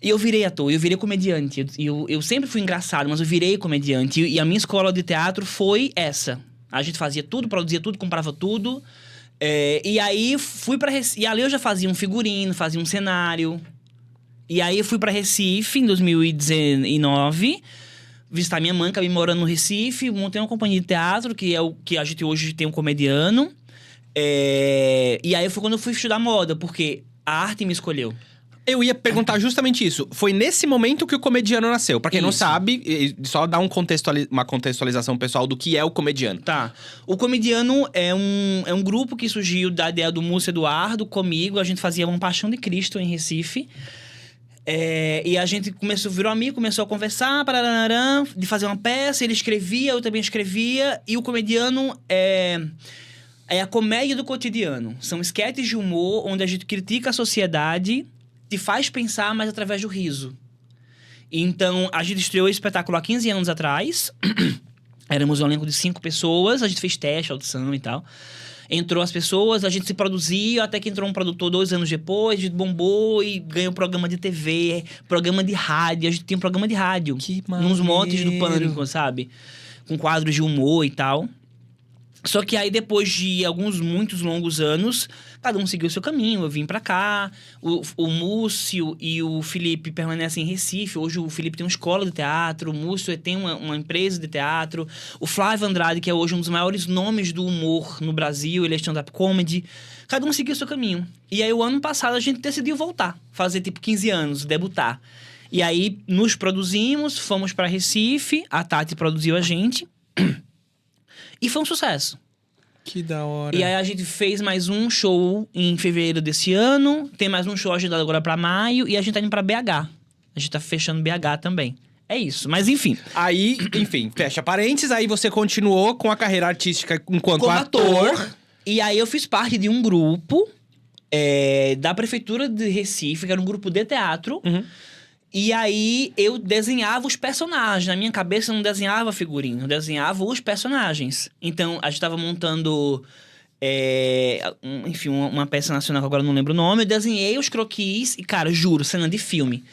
E eu virei ator, eu virei comediante. Eu sempre fui engraçado, mas eu virei comediante. E a minha escola de teatro foi essa. A gente fazia tudo, produzia tudo, comprava tudo. E aí fui pra Recife. E ali eu já fazia um figurino, fazia um cenário. E aí eu fui pra Recife em 2019, visitar minha mãe, que acabei morando no Recife. Montei uma companhia de teatro, que é o que a gente hoje tem um comediano. E aí foi quando eu fui estudar moda, porque a arte me escolheu. Eu ia perguntar justamente isso. Foi nesse momento que o comediano nasceu. Pra quem não Isso. sabe, só dar uma contextualização pessoal do que é o comediano. Tá. O Comediano é um grupo que surgiu da ideia do Múcio Eduardo comigo. A gente fazia uma Paixão de Cristo em Recife. E a gente virou amigo, começou a conversar, de fazer uma peça. Ele escrevia, eu também escrevia. E o Comediano é a comédia do cotidiano. São esquetes de humor onde a gente critica a sociedade, te faz pensar, mas através do riso. Então, a gente estreou esse espetáculo há 15 anos atrás. Éramos um elenco de 5 pessoas. A gente fez teste, audição e tal. Entrou as pessoas, a gente se produziu, até que entrou um produtor 2 anos depois. A gente bombou e ganhou programa de TV, programa de rádio. A gente tinha um programa de rádio. Que nos montes do maneiro. Pânico, sabe? Com quadros de humor e tal. Só que aí, depois de muitos longos anos, cada um seguiu o seu caminho. Eu vim pra cá, o Múcio e o Felipe permanecem em Recife. Hoje o Felipe tem uma escola de teatro, o Múcio tem uma empresa de teatro. O Flávio Andrade, que é hoje um dos maiores nomes do humor no Brasil, ele é stand-up comedy. Cada um seguiu o seu caminho. E aí, o ano passado, a gente decidiu voltar. Fazer, 15 anos, debutar. E aí, nos produzimos, fomos pra Recife, a Tati produziu a gente. E foi um sucesso. Que da hora. E aí a gente fez mais um show em fevereiro desse ano. Tem mais um show agendado agora pra maio. E a gente tá indo pra BH. A gente tá fechando BH também. É isso, mas enfim. Aí, enfim, fecha parênteses, aí você continuou com a carreira artística enquanto Como ator. E aí eu fiz parte de um grupo da prefeitura de Recife, que era um grupo de teatro. Uhum. E aí eu desenhava os personagens. Na minha cabeça eu não desenhava figurino, eu desenhava os personagens. Então a gente tava montando, enfim, uma peça nacional que agora eu não lembro o nome. Eu desenhei os croquis e, cara, juro, cena de filme.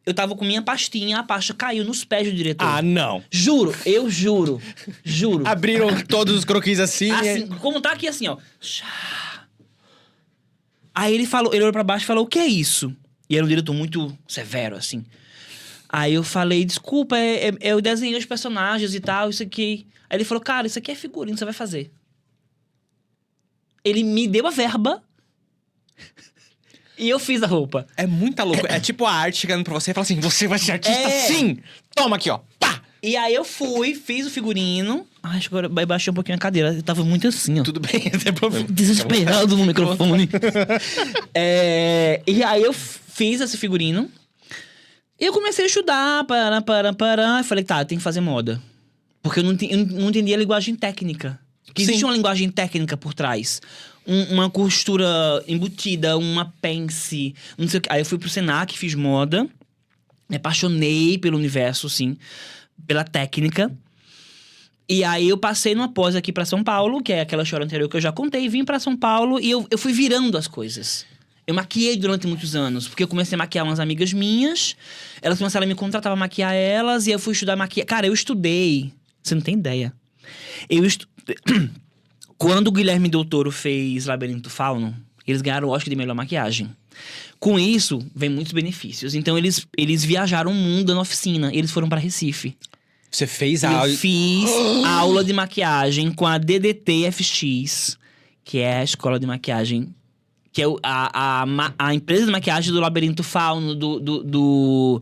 Eu tava com minha pastinha, a pasta caiu nos pés do diretor. Ah, não. Juro, eu juro. Juro. Abriram todos os croquis assim. Assim, como tá aqui assim, ó. Aí ele olhou pra baixo e falou, o que é isso? E era um diretor muito severo, assim. Aí eu falei, desculpa, eu desenhei os personagens e tal, isso aqui. Aí ele falou, cara, isso aqui é figurino, você vai fazer. Ele me deu a verba e eu fiz a roupa. É muita loucura. É tipo a arte chegando pra você e fala assim, você vai ser artista sim! Toma aqui, ó. Pá! E aí eu fui, fiz o figurino. Ai, acho que agora baixei um pouquinho a cadeira. Eu tava muito assim, ó. Tudo bem, não tem problema. Desesperado no microfone. E aí eu fiz esse figurino. E eu comecei a estudar, e falei, tá, eu tenho que fazer moda. Porque eu não entendia a linguagem técnica. Que existe uma linguagem técnica por trás. Uma costura embutida, uma pence, não sei o que. Aí eu fui pro Senac, fiz moda. Me apaixonei pelo universo, sim. Pela técnica. E aí eu passei numa pós aqui pra São Paulo, que é aquela história anterior que eu já contei. Vim pra São Paulo e eu fui virando as coisas. Eu maquiei durante muitos anos, porque eu comecei a maquiar umas amigas minhas. Elas começaram a me contratar pra maquiar elas. E eu fui estudar maquiagem. Cara, eu estudei. Você não tem ideia. Quando o Guilherme Del Toro fez Labirinto Fauno, eles ganharam o Oscar de melhor maquiagem. Com isso, vem muitos benefícios. Então, eles viajaram o mundo na oficina. Eles foram pra Recife. Você fez Eu fiz aula de maquiagem com a DDT FX, que é a escola de maquiagem, que é a empresa de maquiagem do Labirinto Fauno, do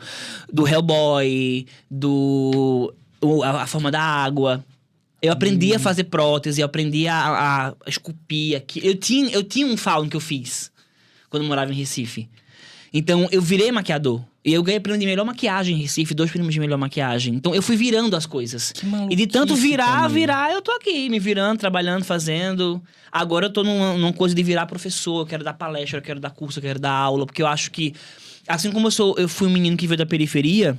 Hellboy, a Forma da Água. Eu aprendi a fazer prótese, eu aprendi a esculpir. Eu tinha um fauno que eu fiz quando eu morava em Recife. Então, eu virei maquiador. E eu ganhei prêmio de melhor maquiagem em Recife, 2 prêmios de melhor maquiagem. Então, eu fui virando as coisas. Que maluquice, e de tanto virar, também. eu tô aqui, me virando, trabalhando, fazendo. Agora eu tô numa coisa de virar professor, eu quero dar palestra, eu quero dar curso, eu quero dar aula. Porque eu acho que, assim como eu fui um menino que veio da periferia,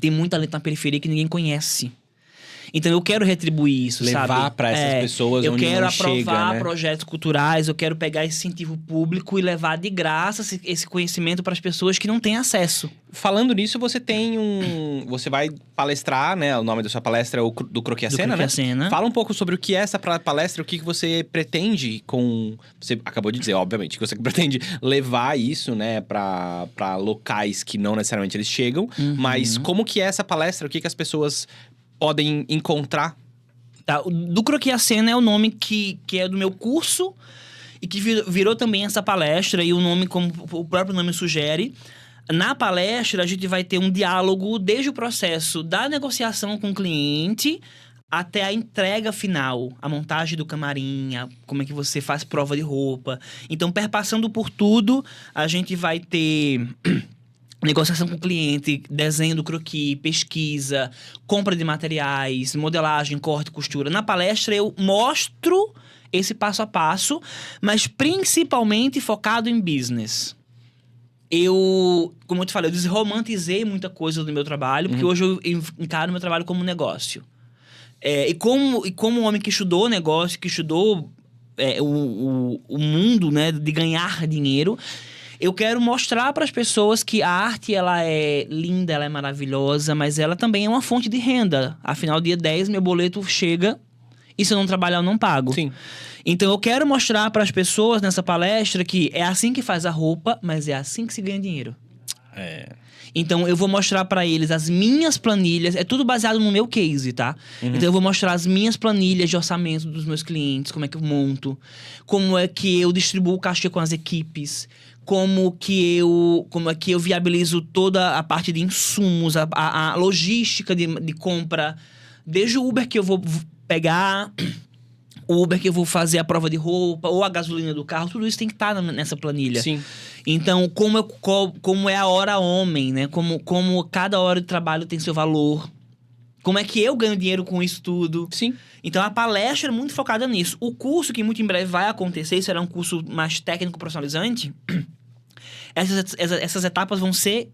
tem muito talento na periferia que ninguém conhece. Então eu quero retribuir isso, Levar sabe? pra essas pessoas onde não chega, Eu quero aprovar né? projetos culturais, eu quero pegar esse incentivo público e levar de graça esse conhecimento para as pessoas que não têm acesso. Falando nisso, você tem você vai palestrar, né? O nome da sua palestra é o do Croquis à Do Cena, Croquis à né? Cena. Fala um pouco sobre o que é essa palestra, o que você pretende com... Você acabou de dizer, obviamente, que você pretende levar isso, né? Pra locais que não necessariamente eles chegam. Mas como que é essa palestra? O que as pessoas podem encontrar? Tá, do Croquis à Cena é o nome que é do meu curso e que virou também essa palestra. E o nome, como o próprio nome sugere, na palestra a gente vai ter um diálogo desde o processo da negociação com o cliente até a entrega final, a montagem do camarim, como é que você faz prova de roupa. Então, perpassando por tudo, a gente vai ter negociação com o cliente, desenho do croquis, pesquisa, compra de materiais, modelagem, corte, costura. Na palestra eu mostro esse passo a passo, mas principalmente focado em business. Como eu te falei, eu desromantizei muita coisa do meu trabalho, porque hoje eu encaro o meu trabalho como negócio. E como um homem que estudou negócio, que estudou o mundo, né, de ganhar dinheiro, eu quero mostrar para as pessoas que a arte, ela é linda, ela é maravilhosa, mas ela também é uma fonte de renda. Afinal, dia 10, meu boleto chega e se eu não trabalhar, eu não pago. Sim. Então, eu quero mostrar para as pessoas nessa palestra que é assim que faz a roupa, mas é assim que se ganha dinheiro. Então, eu vou mostrar para eles as minhas planilhas. É tudo baseado no meu case, tá? Então, eu vou mostrar as minhas planilhas de orçamento dos meus clientes, como é que eu monto, como é que eu distribuo o cachê com as equipes, como é que eu viabilizo toda a parte de insumos, a logística de compra, desde o Uber que eu vou pegar, o Uber que eu vou fazer a prova de roupa, ou a gasolina do carro, tudo isso tem que estar nessa planilha. Sim. Então, como é a hora homem, né? Como cada hora de trabalho tem seu valor. Como é que eu ganho dinheiro com isso tudo? Sim. Então, a palestra é muito focada nisso. O curso, que muito em breve vai acontecer, será um curso mais técnico profissionalizante, essas etapas vão ser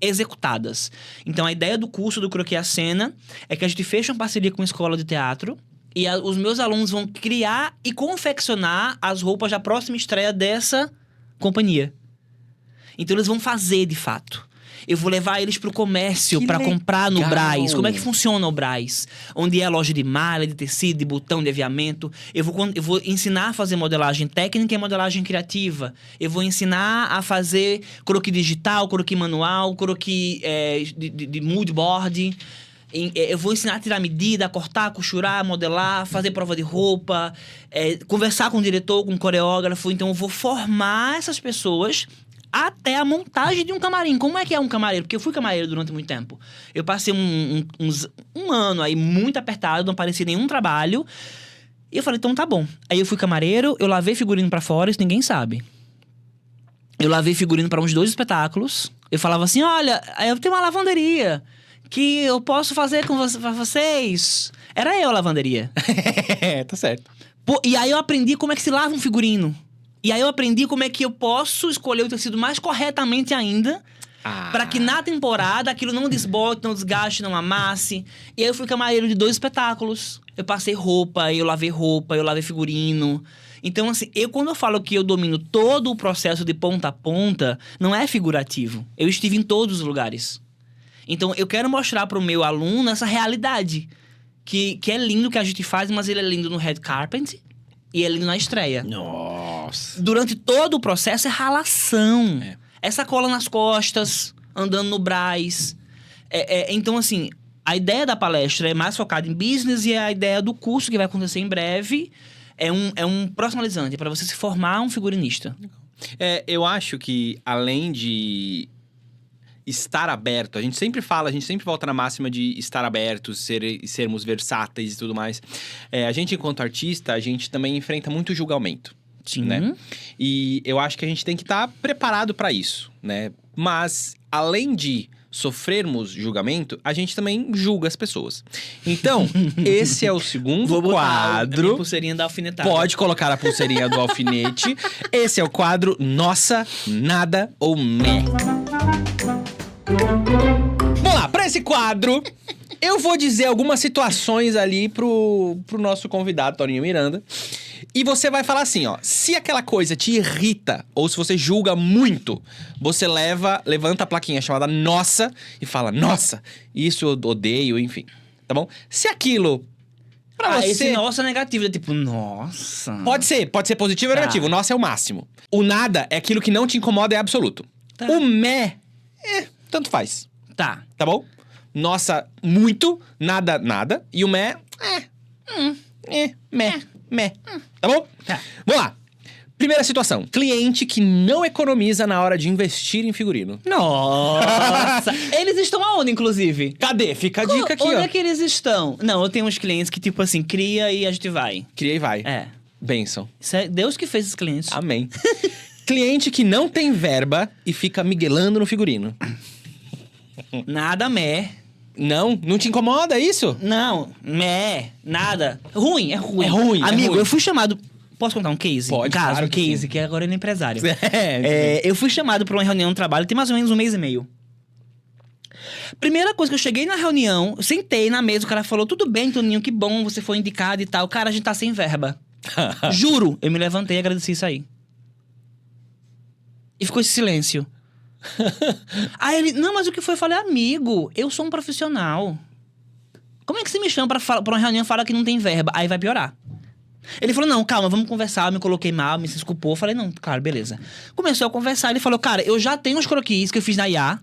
executadas. Então, a ideia do curso do Croquis à Cena é que a gente fecha uma parceria com uma escola de teatro e os meus alunos vão criar e confeccionar as roupas da próxima estreia dessa companhia. Então, eles vão fazer, de fato. Eu vou levar eles pro comércio para comprar no Brás. Como é que funciona o Brás? Onde é a loja de malha, de tecido, de botão, de aviamento. Eu vou ensinar a fazer modelagem técnica e modelagem criativa. Eu vou ensinar a fazer croquis digital, croquis manual, croquis de mood board. Eu vou ensinar a tirar medida, a cortar, a costurar, a modelar, fazer prova de roupa, conversar com o diretor, com o coreógrafo. Então, eu vou formar essas pessoas até a montagem de um camarim. Como é que é um camareiro? Porque eu fui camareiro durante muito tempo. Eu passei um ano aí muito apertado, não aparecia nenhum trabalho. E eu falei, então tá bom. Aí eu fui camareiro, eu lavei figurino pra fora, isso ninguém sabe. Eu lavei figurino pra uns 2 espetáculos. Eu falava assim, olha, eu tenho uma lavanderia que eu posso fazer pra vocês. Era eu a lavanderia. Tá certo. Pô, e aí eu aprendi como é que se lava um figurino. E aí eu aprendi como é que eu posso escolher o tecido mais corretamente ainda, para que na temporada aquilo não desbote, não desgaste, não amasse. E aí eu fui camareiro de 2 espetáculos. Eu passei roupa, eu lavei figurino. Então, assim, quando eu falo que eu domino todo o processo de ponta a ponta, não é figurativo. Eu estive em todos os lugares. Então, eu quero mostrar para o meu aluno essa realidade. Que é lindo que a gente faz, mas ele é lindo no red carpet e é lindo na estreia. Nossa. Durante todo o processo é ralação. É sacola nas costas, andando no Brás. Então, assim, a ideia da palestra é mais focada em business e a ideia do curso que vai acontecer em breve é um profissionalizante, para você se formar um figurinista. Eu acho que, além de estar aberto, a gente sempre volta na máxima de estar abertos, sermos versáteis e tudo mais. A gente, enquanto artista, a gente também enfrenta muito julgamento. Sim. Né? E eu acho que a gente tem que estar preparado para isso, né? Mas, além de sofrermos julgamento, a gente também julga as pessoas. Então, esse é o segundo Vou botar quadro. a minha pulseirinha da alfinetada. Pode colocar a pulseirinha do alfinete. Esse é o quadro Nossa, Nada ou Mé. Vamos lá, para esse quadro, eu vou dizer algumas situações ali pro nosso convidado, Toninho Miranda. E você vai falar assim, ó, se aquela coisa te irrita ou se você julga muito, você levanta a plaquinha chamada Nossa e fala, nossa, isso eu odeio, enfim, tá bom? Se aquilo pra você... Esse nossa é negativo, é tipo, nossa... Pode ser positivo ou negativo, o nossa é o máximo. O nada é aquilo que não te incomoda, é absoluto. Tá. O mé, tanto faz, Tá. tá bom? Nossa, muito, nada, nada. E o mé, mé. Tá bom? Tá. Vamos lá. Primeira situação. Cliente que não economiza na hora de investir em figurino. Nossa! Eles estão aonde, inclusive? Cadê? Fica a dica aqui, Onde ó. é que eles estão? Não, eu tenho uns clientes que, tipo assim, cria e a gente vai. Cria e vai. É. Bênção. Isso é Deus que fez esses clientes. Amém. Cliente que não tem verba e fica miguelando no figurino. Nada mé. Não te incomoda isso? Não, mé, nada. Ruim, é ruim. É ruim, é Amigo, ruim. eu fui chamado... Posso contar um case? Pode, Um caso, claro um que case, sim. que agora ele é empresário. É. Eu fui chamado pra uma reunião de trabalho tem mais ou menos 1 mês e meio. Primeira coisa que eu cheguei na reunião, eu sentei na mesa, o cara falou, tudo bem, Toninho, que bom, você foi indicado e tal. Cara, a gente tá sem verba. Juro, eu me levantei e agradeci isso aí. E ficou esse silêncio. Aí ele, não, mas o que foi? Eu falei, amigo, eu sou um profissional. Como é que você me chama pra uma reunião e fala que não tem verba? Aí vai piorar. Ele falou, não, calma, vamos conversar. Eu me coloquei mal, me desculpou. Eu falei, não, claro, beleza. Começou a conversar, ele falou, cara, eu já tenho os croquis que eu fiz na IA.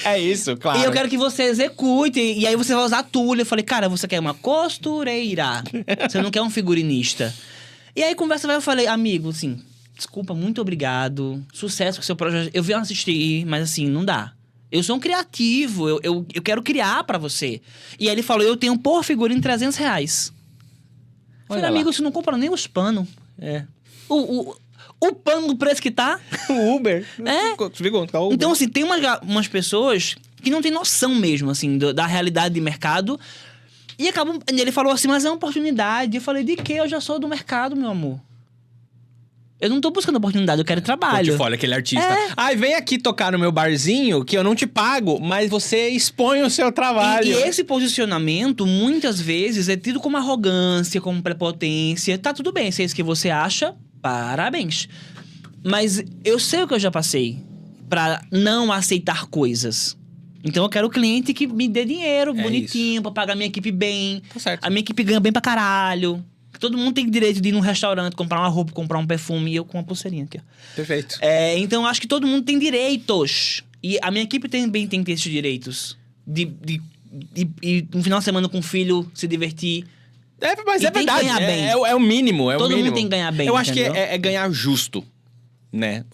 É isso, claro. E eu quero que você execute. E aí você vai usar tulha. Eu falei, cara, você quer uma costureira. Você não quer um figurinista. E aí, conversa vai, eu falei, amigo, assim, desculpa, muito obrigado. Sucesso com o seu projeto. Eu vim assistir, mas assim, não dá. Eu sou um criativo, eu quero criar pra você. E aí ele falou, eu tenho por figurino R$300. Eu falei, Olha lá. amigo, você não compra nem os panos. É. O pano do preço que tá. O Uber. É. Você viu quanto tá o Uber? Então, assim, tem umas pessoas que não têm noção mesmo, assim, da realidade de mercado. E acabam... Ele falou assim, mas é uma oportunidade. Eu falei, de quê? Eu já sou do mercado, meu amor. Eu não tô buscando oportunidade, eu quero trabalho. Portfólio, aquele artista. Ai, vem aqui tocar no meu barzinho, que eu não te pago, mas você expõe o seu trabalho. E esse posicionamento, muitas vezes, é tido como arrogância, como prepotência. Tá tudo bem, se é isso que você acha, parabéns. Mas eu sei o que eu já passei pra não aceitar coisas. Então eu quero o cliente que me dê dinheiro bonitinho, pra pagar minha equipe bem. Tá certo. A minha equipe ganha bem pra caralho. Todo mundo tem direito de ir num restaurante, comprar uma roupa, comprar um perfume. E eu com uma pulseirinha aqui, ó. Perfeito. Então eu acho que todo mundo tem direitos. E a minha equipe também tem que ter esses direitos. De um final de semana com o filho, se divertir. Mas E é tem que verdade. ganhar bem. É o mínimo. Todo o mínimo. mundo tem que ganhar bem, Eu acho entendeu? que é ganhar justo. Né?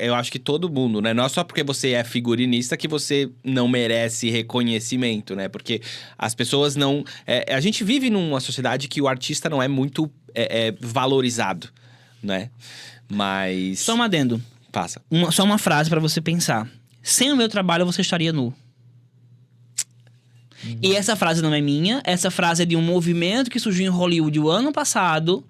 Eu acho que todo mundo, né? Não é só porque você é figurinista que você não merece reconhecimento, né? Porque as pessoas não... a gente vive numa sociedade que o artista não é muito valorizado, né? Mas... Só um adendo. Passa. Só uma frase pra você pensar. Sem o meu trabalho, você estaria nu. E essa frase não é minha. Essa frase é de um movimento que surgiu em Hollywood o ano passado,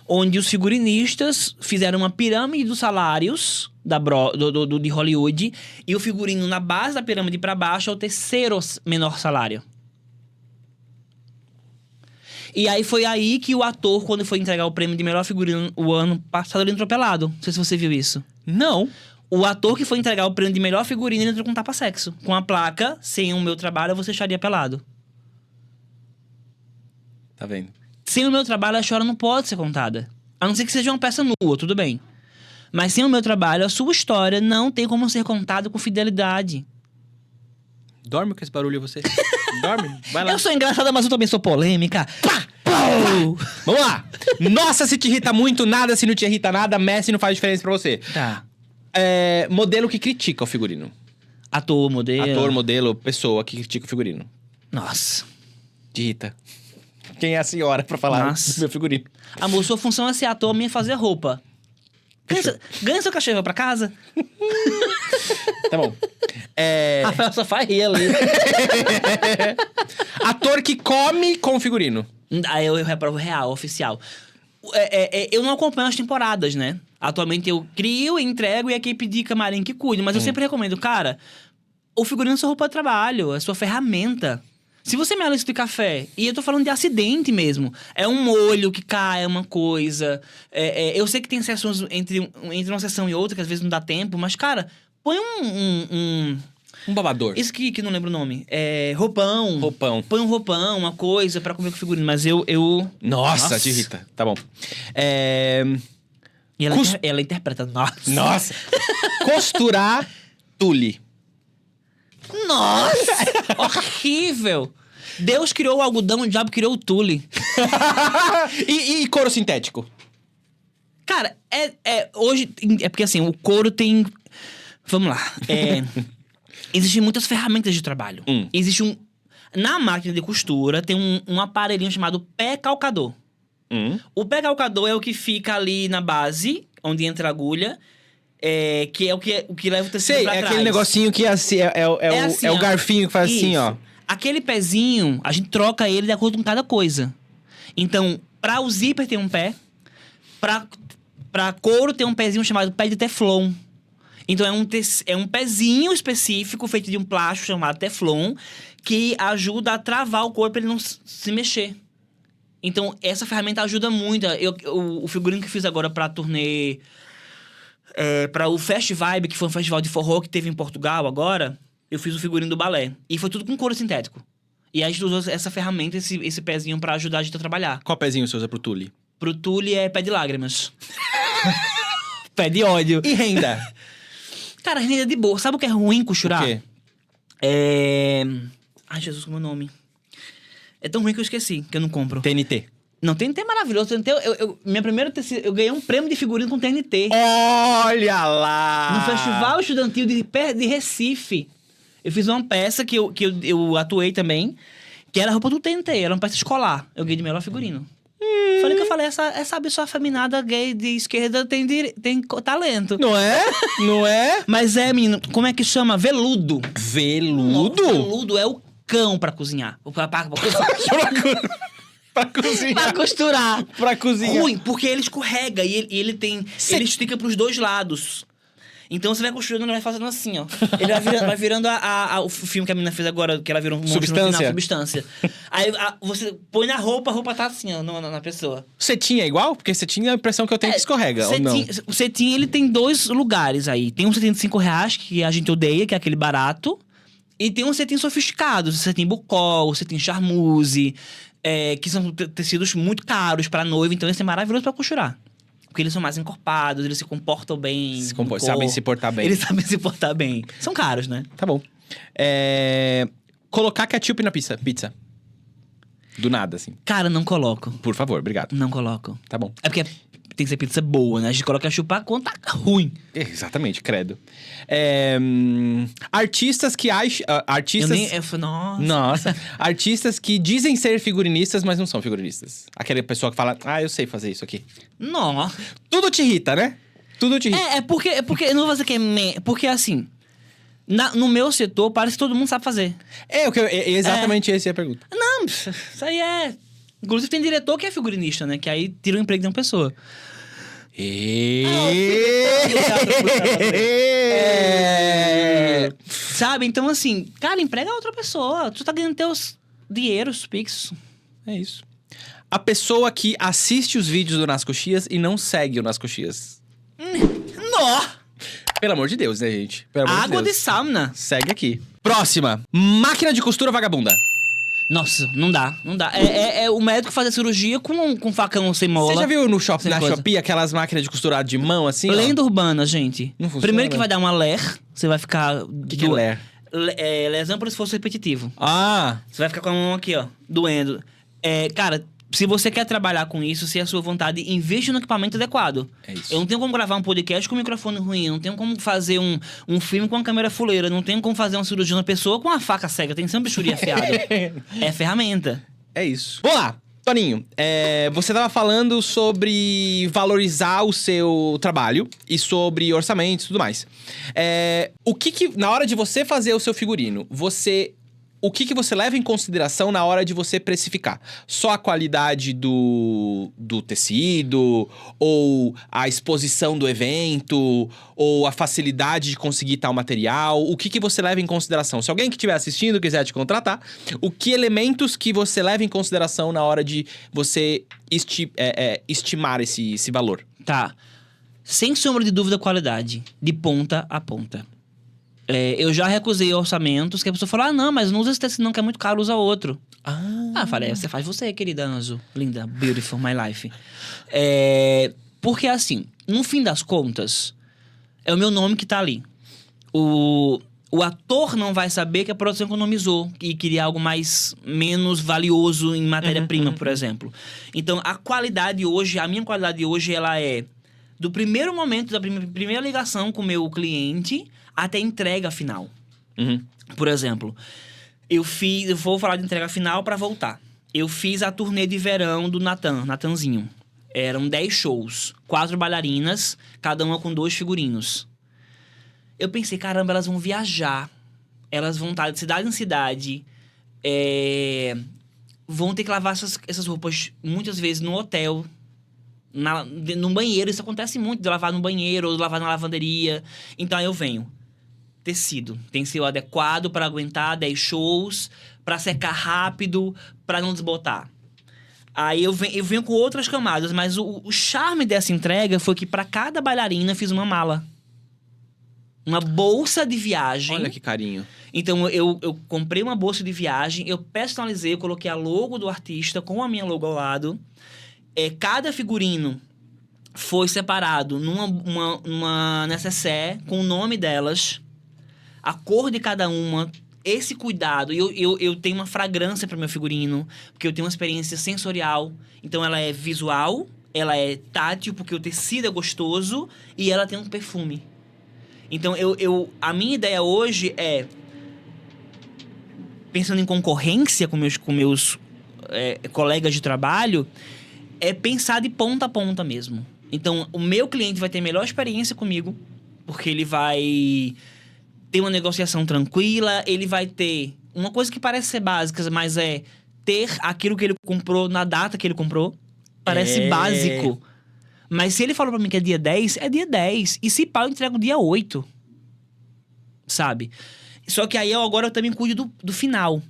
onde os figurinistas fizeram uma pirâmide dos salários de Hollywood, e o figurino na base da pirâmide para baixo é o terceiro menor salário. E aí foi aí que o ator, quando foi entregar o prêmio de melhor figurino o ano passado, ele entrou pelado. Não sei se você viu isso. Não. O ator que foi entregar o prêmio de melhor figurino, ele entrou com tapa-sexo. Com a placa, sem o meu trabalho, você estaria pelado. Tá vendo? Sem o meu trabalho, a história não pode ser contada. A não ser que seja uma peça nua, tudo bem. Mas sem o meu trabalho, a sua história não tem como ser contada com fidelidade. Dorme com esse barulho, você. Dorme. Vai lá. Eu sou engraçada, mas eu também sou polêmica. Pá! Pau! Vamos lá. Nossa, se te irrita muito, nada. Se não te irrita nada, Messi não faz diferença pra você. Tá. Modelo que critica o figurino. Ator, modelo. Ator, modelo, pessoa que critica o figurino. Nossa. Te irrita. Quem é a senhora pra falar Nossa. do meu figurino? Amor, sua função é ser ator, minha é fazer roupa. Ganha seu cachorro pra casa. Tá bom. Rafael só faz rir ali. Ator que come com figurino. Aí eu reprovo real, oficial. Eu não acompanho as temporadas, né? Atualmente eu crio, entrego e a equipe de camarim que cuide. Mas eu sempre recomendo, cara, o figurino é sua roupa de trabalho, é sua ferramenta. Se você me analisa de café, e eu tô falando de acidente mesmo, é um molho que cai, é uma coisa. Eu sei que tem sessões entre uma sessão e outra, que às vezes não dá tempo, mas, cara, põe Um babador. isso que não lembro o nome. Roupão. Roupão. Põe um roupão, uma coisa pra comer com figurino. Mas eu... Nossa, te irrita. Tá bom. E ela interpreta. Nossa. Costurar tule. Nossa! Horrível! Deus criou o algodão, o diabo criou o tule. e couro sintético? Cara, hoje... É porque assim, o couro tem... Vamos lá. Existem muitas ferramentas de trabalho. Existe na máquina de costura, tem um aparelhinho chamado pé calcador. O pé calcador é o que fica ali na base, onde entra a agulha... que é o que leva o tecido pra trás. Aquele negocinho que assim, assim, é o ó. garfinho que faz assim, Isso. ó. Aquele pezinho, a gente troca ele de acordo com cada coisa. Então, pra o zíper tem um pé. Pra couro tem um pezinho chamado pé de teflon. Então, é um pezinho específico feito de um plástico chamado teflon que ajuda a travar o corpo pra ele não se mexer. Então, essa ferramenta ajuda muito. O figurino que eu fiz agora pra turnê... para o Fest Vibe, que foi um festival de forró que teve em Portugal agora, eu fiz o figurino do balé. E foi tudo com couro sintético. E a gente usou essa ferramenta, esse pezinho, pra ajudar a gente a trabalhar. Qual pezinho você usa pro tule? Pro tule é pé de lágrimas. Pé de ódio. E renda? Cara, renda é de boa. Sabe o que é ruim costurar? O quê? Ai, Jesus, como é o nome? É tão ruim que eu esqueci, que eu não compro. TNT. Não, TNT é maravilhoso. TNT, minha primeira tecido, eu ganhei um prêmio de figurino com TNT. Olha lá! No Festival Estudantil de Recife. Eu fiz uma peça que eu atuei também, que era a roupa do TNT, era uma peça escolar. Eu ganhei de melhor figurino. Falei, essa pessoa afeminada gay de esquerda tem talento. Não é? Não é? Mas menino, como é que chama? Veludo. Veludo? Veludo é o cão pra cozinhar. Pra cozinhar. Pra costurar. Pra cozinhar. Ruim, porque ele escorrega e ele tem... Ele estica pros dois lados. Então você vai costurando, ele vai fazendo assim, ó. Ele vai virando o filme que a menina fez agora, que ela virou um monstro no final, Substância. Aí você põe na roupa, a roupa tá assim, ó, na pessoa. Cetim é igual? Porque cetim é a impressão que eu tenho que escorrega, ou não? O cetim, ele tem 2 lugares aí. Tem um cetim de R$5, que a gente odeia, que é aquele barato. E tem um cetim sofisticado, o cetim bucol, o cetim charmuse, que são tecidos muito caros pra noiva. Então esse é maravilhoso pra costurar. Porque eles são mais encorpados, eles se comportam bem. Sabem se portar bem. Eles sabem se portar bem. São caros, né? Tá bom. Colocar ketchup na pizza. Do nada, assim. Cara, não coloco. Por favor, obrigado. Não coloco. Tá bom. É porque tem que ser pizza boa, né? A gente coloca chupar quando tá ruim. Exatamente, credo. Artistas que acham... artistas... Nossa. Artistas que dizem ser figurinistas, mas não são figurinistas. Aquela pessoa que fala, eu sei fazer isso aqui. Não. Tudo te irrita, né? Tudo te irrita. É porque eu não vou dizer que é... Porque assim... no meu setor, parece que todo mundo sabe fazer. Exatamente essa é a pergunta. Não, isso aí é... Inclusive tem diretor que é figurinista, né? Que aí tira o emprego de uma pessoa. Sabe? Então, assim, cara, emprega outra pessoa. Tu tá ganhando teus dinheiros, pix. É isso. A pessoa que assiste os vídeos do Nas Coxias e não segue o Nas Coxias. Nó! Pelo amor de Deus, né, gente? Pelo amor Água de Deus. de sauna. Segue aqui. Próxima. Máquina de costura vagabunda. Nossa, não dá. É o médico fazer cirurgia com facão sem mola. Você já viu no Sem na coisa. Shopee aquelas máquinas de costurar de mão, assim? Lenda urbana, gente. Não funciona, Primeiro que né? vai dar uma ler, você vai ficar... O que é ler? Lesão por esforço repetitivo. Ah! Você vai ficar com a mão aqui, ó, doendo. Cara, se você quer trabalhar com isso, se é a sua vontade, investe no equipamento adequado. É isso. Eu não tenho como gravar um podcast com um microfone ruim, eu não tenho como fazer um filme com uma câmera fuleira, não tenho como fazer uma cirurgia na pessoa com uma faca cega, tem que ser um bisturi afiado. É ferramenta. É isso. Vamos lá. Toninho, você tava falando sobre valorizar o seu trabalho e sobre orçamentos e tudo mais. Na hora de você fazer o seu figurino, o que você leva em consideração na hora de você precificar? Só a qualidade do tecido? Ou a exposição do evento? Ou a facilidade de conseguir tal material? O que você leva em consideração? Se alguém que estiver assistindo quiser te contratar, que elementos que você leva em consideração na hora de você estimar esse valor? Tá. Sem sombra de dúvida, qualidade. De ponta a ponta. Eu já recusei orçamentos que a pessoa falou: não, mas não usa esse tecido não, que é muito caro, usa outro. Falei, você faz você, querida Anjo. Linda, beautiful, my life. Porque assim, no fim das contas, é o meu nome que tá ali. O ator não vai saber que a produção economizou e queria algo menos valioso em matéria-prima, por exemplo. Então, a minha qualidade hoje, ela é do primeiro momento, da primeira ligação com o meu cliente até a entrega final. Por exemplo, eu vou falar de entrega final para voltar. Eu fiz a turnê de verão do Natanzinho. Eram 10 shows, 4 bailarinas, cada uma com 2 figurinos. Eu pensei, caramba, elas vão viajar. Elas vão estar de cidade em cidade. Vão ter que lavar essas roupas muitas vezes no hotel. No banheiro, isso acontece muito, de lavar no banheiro ou de lavar na lavanderia. Então aí eu venho. Tecido. Tem que ser o adequado para aguentar 10 shows, para secar rápido, para não desbotar. Aí eu venho com outras camadas, mas o charme dessa entrega foi que para cada bailarina eu fiz uma mala. Uma bolsa de viagem. Olha que carinho. Então eu comprei uma bolsa de viagem, eu personalizei, eu coloquei a logo do artista com a minha logo ao lado. Cada figurino foi separado numa necessaire com o nome delas. A cor de cada uma esse cuidado, eu tenho uma fragrância para meu figurino, porque eu tenho uma experiência sensorial. Então, ela é visual, ela é tátil, porque o tecido é gostoso, e ela tem um perfume. Então, a minha ideia hoje é, pensando em concorrência com meus colegas de trabalho, é pensar de ponta a ponta mesmo. Então, o meu cliente vai ter melhor experiência comigo, porque ele vai ter uma negociação tranquila, ele vai ter uma coisa que parece ser básica, mas é ter aquilo que ele comprou na data que ele comprou. Parece básico. Mas se ele falou pra mim que é dia 10, é dia 10. E se pá, eu entrego dia 8. Sabe? Só que aí agora eu também cuido do final.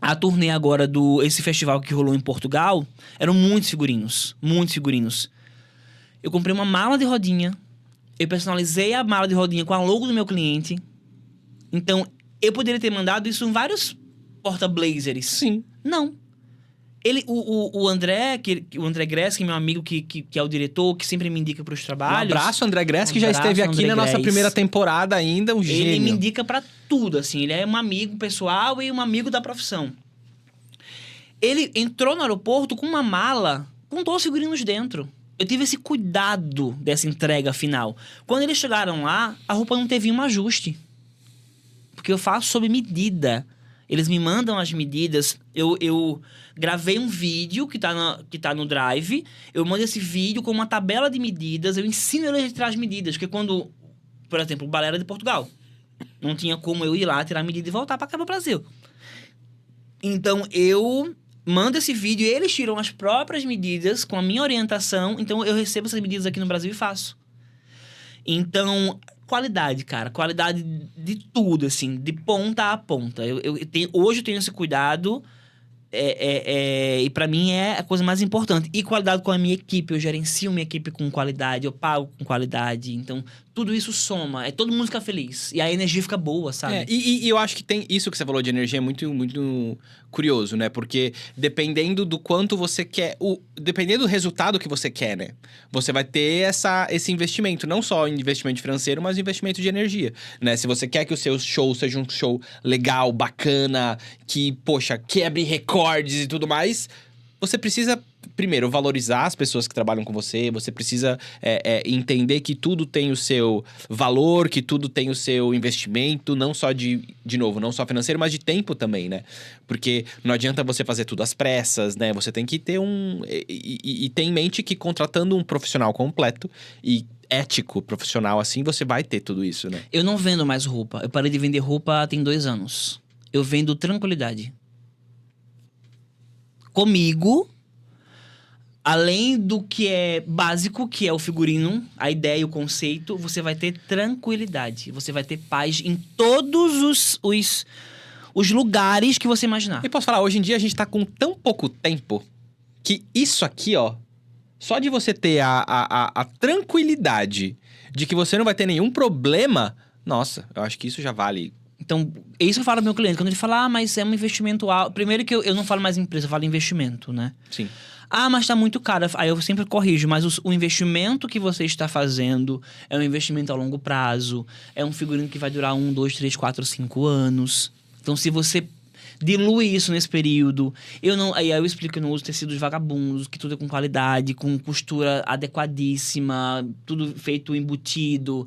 A turnê agora esse festival que rolou em Portugal, eram muitos figurinos. Muitos figurinos. Eu comprei uma mala de rodinha. Eu personalizei a mala de rodinha com a logo do meu cliente. Então, eu poderia ter mandado isso em vários porta-blazers. Sim. Não. O André Gress, que é meu amigo, que é o diretor, que sempre me indica pros trabalhos. Um abraço, André Gress, que já esteve aqui na nossa primeira temporada ainda, um gênio. Ele me indica pra tudo, assim. Ele é um amigo pessoal e um amigo da profissão. Ele entrou no aeroporto com uma mala com 12 figurinos dentro. Eu tive esse cuidado dessa entrega final. Quando eles chegaram lá, a roupa não teve um ajuste. Porque eu faço sob medida. Eles me mandam as medidas. Eu gravei um vídeo que tá no Drive. Eu mando esse vídeo com uma tabela de medidas. Eu ensino eles a tirar as medidas. Porque quando, por exemplo, o balé era de Portugal. Não tinha como eu ir lá, tirar a medida e voltar para cá no Brasil. Então, eu mando esse vídeo e eles tiram as próprias medidas com a minha orientação. Então, eu recebo essas medidas aqui no Brasil e faço. Então, qualidade, cara. Qualidade de tudo, assim. De ponta a ponta. Hoje eu tenho esse cuidado. E pra mim é a coisa mais importante. E qualidade com a minha equipe. Eu gerencio minha equipe com qualidade. Eu pago com qualidade. Então, tudo isso soma. Todo mundo fica feliz. E a energia fica boa, sabe? E eu acho que tem isso que você falou de energia é muito, muito curioso, né? Porque dependendo do quanto você quer... dependendo do resultado que você quer, né? Você vai ter esse investimento. Não só investimento financeiro, mas investimento de energia, né? Se você quer que o seu show seja um show legal, bacana, que, poxa, quebre recordes e tudo mais... Você precisa, primeiro, valorizar as pessoas que trabalham com você. Você precisa entender que tudo tem o seu valor, que tudo tem o seu investimento. Não só de novo, não só financeiro, mas de tempo também, né? Porque não adianta você fazer tudo às pressas, né? Você tem que ter e ter em mente que contratando um profissional completo e ético, profissional assim, você vai ter tudo isso, né? Eu não vendo mais roupa. Eu parei de vender roupa tem 2 anos. Eu vendo tranquilidade. Comigo, além do que é básico, que é o figurino, a ideia e o conceito, você vai ter tranquilidade. Você vai ter paz em todos os lugares que você imaginar. E posso falar, hoje em dia a gente tá com tão pouco tempo que isso aqui, ó, só de você ter a tranquilidade de que você não vai ter nenhum problema, nossa, eu acho que isso já vale. Então, é isso que eu falo pro meu cliente. Quando ele fala, mas é um investimento alto. Primeiro que eu não falo mais empresa, eu falo investimento, né? Sim. Mas tá muito caro. Aí eu sempre corrijo, mas o investimento que você está fazendo é um investimento a longo prazo. É um figurino que vai durar 1, 2, 3, 4, 5 anos. Então, se você dilui isso nesse período... Aí eu explico que eu não uso tecidos vagabundos, que tudo é com qualidade, com costura adequadíssima, tudo feito embutido.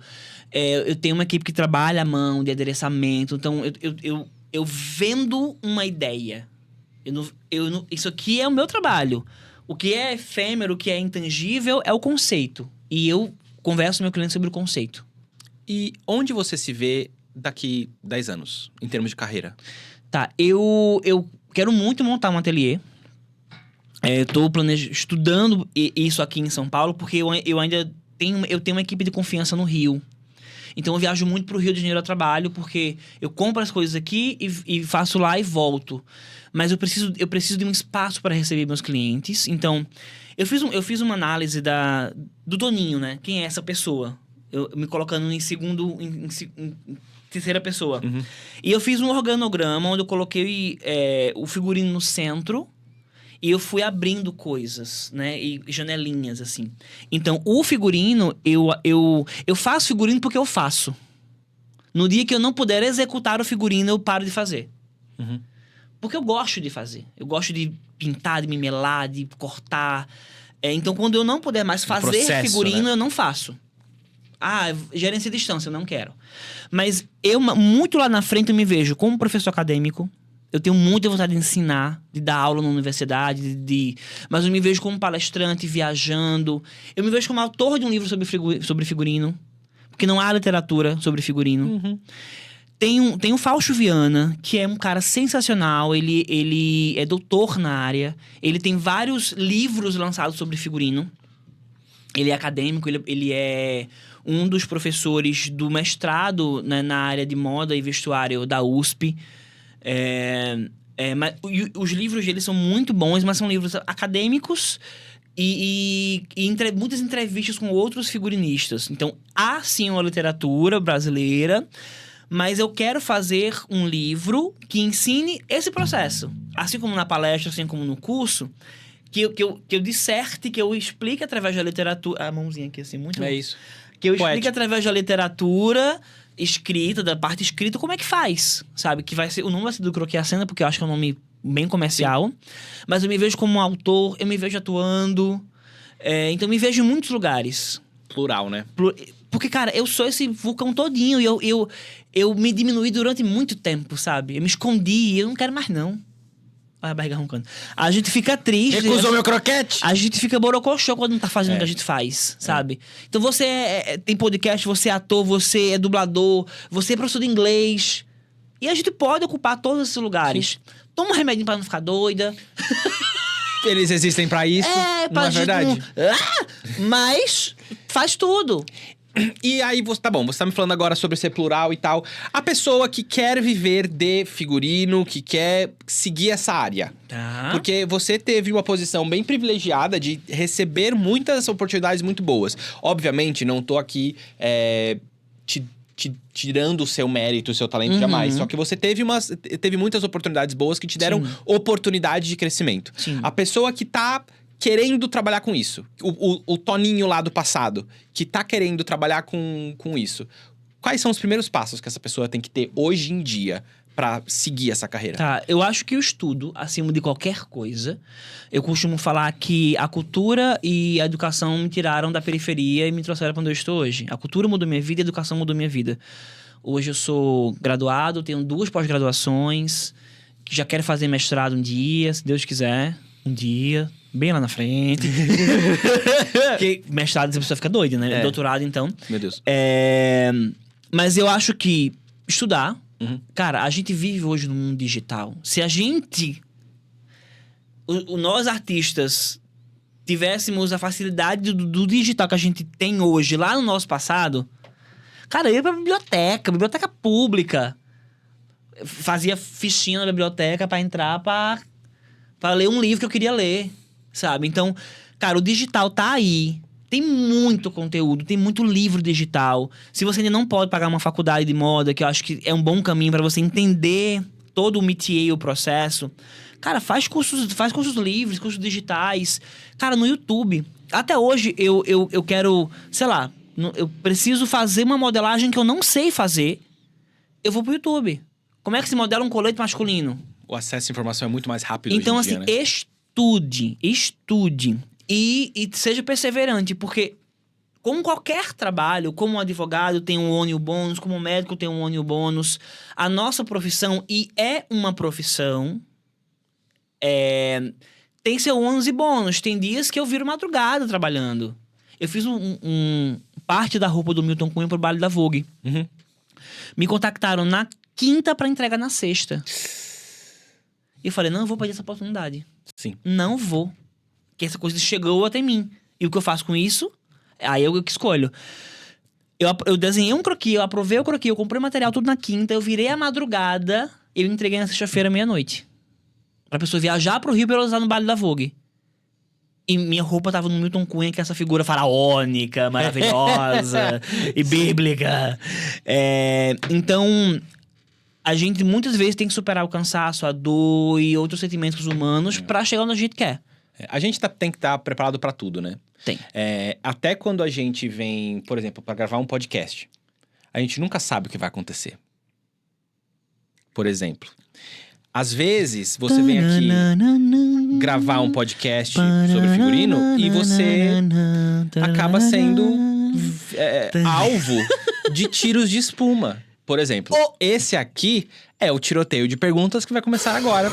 Eu tenho uma equipe que trabalha à mão, de adereçamento. Então, eu vendo uma ideia. Isso aqui é o meu trabalho. O que é efêmero, o que é intangível, é o conceito. E eu converso com meu cliente sobre o conceito. E onde você se vê daqui 10 anos, em termos de carreira? Tá, eu quero muito montar um ateliê. Tô estudando isso aqui em São Paulo, porque eu ainda tenho uma equipe de confiança no Rio. Então eu viajo muito pro Rio de Janeiro a trabalho, porque eu compro as coisas aqui e faço lá e volto. Mas eu preciso de um espaço para receber meus clientes. Então, eu fiz uma análise do Toninho, né? Quem é essa pessoa? Eu me colocando em terceira pessoa. Uhum. E eu fiz um organograma onde eu coloquei o figurino no centro e eu fui abrindo coisas, né? E janelinhas, assim. Então, o figurino, eu faço figurino porque eu faço. No dia que eu não puder executar o figurino, eu paro de fazer. Uhum. Porque eu gosto de fazer. Eu gosto de pintar, de me melar, de cortar. Então, quando eu não puder mais fazer processo, figurino, né? eu não faço. Gerência de distância, eu não quero. Mas muito lá na frente, eu me vejo como professor acadêmico. Eu tenho muita vontade de ensinar, de dar aula na universidade, mas eu me vejo como palestrante, viajando. Eu me vejo como autor de um livro sobre figurino. Porque não há literatura sobre figurino. Uhum. Tem o Fausto Viana, que é um cara sensacional. Ele é doutor na área. Ele tem vários livros lançados sobre figurino. Ele é acadêmico, ele é um dos professores do mestrado, né, na área de moda e vestuário da USP. Mas os livros dele são muito bons, mas são livros acadêmicos e muitas entrevistas com outros figurinistas. Então, há sim uma literatura brasileira, mas eu quero fazer um livro que ensine esse processo. Assim como na palestra, assim como no curso, que eu disserte, que eu explique através da literatura... A mãozinha aqui, assim, muito... É isso. Que eu explique Poético. através da literatura escrita, da parte escrita, como é que faz, sabe? Que vai ser... O nome vai ser do Croquis à Cena, porque eu acho que é um nome bem comercial. Sim. Mas eu me vejo como um autor, eu me vejo atuando. Então, eu me vejo em muitos lugares. Plural, né? Porque, cara, eu sou esse vulcão todinho. E eu me diminuí durante muito tempo, sabe? Eu me escondi, eu não quero mais, não. Olha a barriga roncando. A gente fica triste. Recusou meu croquete? A gente fica borocochô quando não tá fazendo o que a gente faz, sabe? Então você tem podcast, você é ator, você é dublador, você é professor de inglês. E a gente pode ocupar todos esses lugares. Sim. Toma um remedinho pra não ficar doida. Eles existem pra isso, não é verdade? Mas faz tudo. E aí, você tá me falando agora sobre ser plural e tal. A pessoa que quer viver de figurino, que quer seguir essa área. Tá. Porque você teve uma posição bem privilegiada de receber muitas oportunidades muito boas. Obviamente, não tô aqui te tirando o seu mérito, o seu talento, jamais. Só que você teve muitas oportunidades boas que te deram oportunidade de crescimento. Sim. A pessoa que tá querendo trabalhar com isso. O Toninho lá do passado, que tá querendo trabalhar com isso. Quais são os primeiros passos que essa pessoa tem que ter hoje em dia pra seguir essa carreira? Tá, eu acho que o estudo, acima de qualquer coisa, eu costumo falar que a cultura e a educação me tiraram da periferia e me trouxeram pra onde eu estou hoje. A cultura mudou minha vida e a educação mudou minha vida. Hoje eu sou graduado, tenho 2 pós-graduações, que já quero fazer mestrado um dia, se Deus quiser, um dia... Bem lá na frente. Porque mestrado, a pessoa fica doida, né? Doutorado, então. Meu Deus. Mas eu acho que estudar... Cara, a gente vive hoje no mundo digital. Se a gente... nós, artistas, tivéssemos a facilidade do digital que a gente tem hoje, lá no nosso passado... Cara, eu ia pra biblioteca pública. Fazia fichinha na biblioteca pra entrar pra ler um livro que eu queria ler. Sabe? Então, cara, o digital tá aí. Tem muito conteúdo, tem muito livro digital. Se você ainda não pode pagar uma faculdade de moda, que eu acho que é um bom caminho pra você entender todo o métier e o processo. Cara, faz cursos livres, cursos digitais. Cara, no YouTube. Até hoje, eu quero... Sei lá, eu preciso fazer uma modelagem que eu não sei fazer. Eu vou pro YouTube. Como é que se modela um colete masculino? O acesso à informação é muito mais rápido então, hoje em assim, dia, né? Estude. E seja perseverante, porque como qualquer trabalho, como um advogado tem um ônus e o bônus, como um médico tem um ônus e o bônus, a nossa profissão, e é uma profissão, tem seu ônus e bônus. Tem dias que eu viro madrugada trabalhando. Eu fiz parte da roupa do Milton Cunha pro baile da Vogue. Me contactaram na quinta pra entregar na sexta. E eu falei, não, eu vou perder essa oportunidade. Sim. Não vou. Que essa coisa chegou até mim. E o que eu faço com isso, aí eu que escolho. Eu desenhei um croquis, eu aprovei o croquis, eu comprei o material tudo na quinta, eu virei a madrugada, eu entreguei na sexta-feira, meia-noite. Pra pessoa viajar pro Rio pra ela usar no baile da Vogue. E minha roupa tava no Milton Cunha, que é essa figura faraônica, maravilhosa e bíblica. Então... A gente muitas vezes tem que superar o cansaço, a dor e outros sentimentos humanos pra chegar onde a gente quer. A gente tem que estar preparado pra tudo, né? Tem. Até quando a gente vem, por exemplo, pra gravar um podcast. a gente nunca sabe o que vai acontecer. Por exemplo, às vezes você vem aqui gravar um podcast sobre figurino e você acaba sendo alvo de tiros de espuma. Por exemplo, esse aqui é o tiroteio de perguntas que vai começar agora.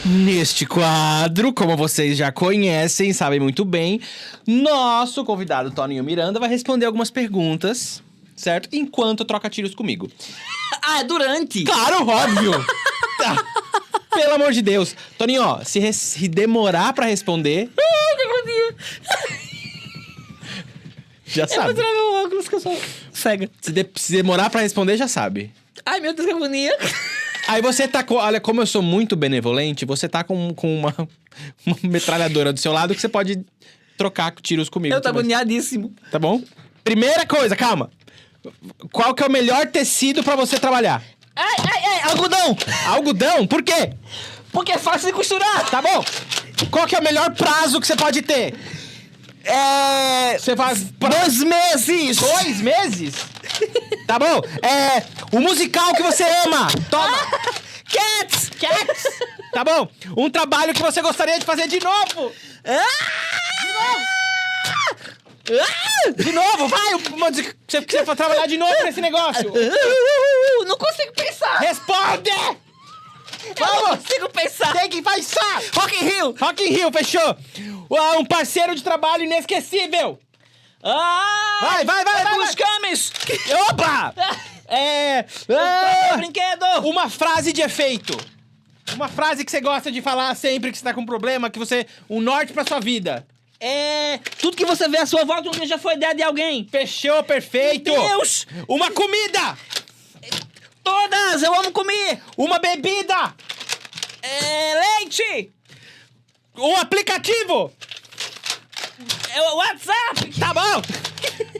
Neste quadro, como vocês já conhecem, sabem muito bem, nosso convidado Toninho Miranda vai responder algumas perguntas, certo? Enquanto troca tiros comigo. Ah, é durante? Claro, óbvio! Pelo amor de Deus. Toninho, ó, se demorar pra responder... Já sabe. Eu vou tirar meu óculos que eu sou cega. Se demorar pra responder, já sabe. Ai, meu Deus, que agonia. Aí você tá com... Olha, como eu sou muito benevolente, você tá com uma metralhadora do seu lado que você pode trocar tiros comigo. Eu tô também. agoniadíssimo. Tá bom? Primeira coisa, calma. Qual que é o melhor tecido pra você trabalhar? Ai, algodão. Algodão? Por quê? Porque é fácil de costurar. Tá bom. Qual que é o melhor prazo que você pode ter? Você faz... 2 meses. 2 meses? Tá bom. O musical que você ama. Toma. Cats. Tá bom. Um trabalho que você gostaria de fazer de novo. De novo, vai. Você vai trabalhar de novo nesse negócio. Não consigo pensar. Responde. Eu não consigo pensar. Tem que pensar. Rock in Rio. Rock in Rio, fechou. Um parceiro de trabalho inesquecível. Vai. Os cames. Opa! Brinquedo. Uma frase de efeito. Uma frase que você gosta de falar sempre que você tá com um problema, que você... Um norte pra sua vida. Tudo que você vê à sua volta um dia já foi ideia de alguém. Fechou, perfeito. Meu Deus. Uma comida. Todas, eu amo comer. Uma bebida. Leite. Um aplicativo. WhatsApp. Tá bom.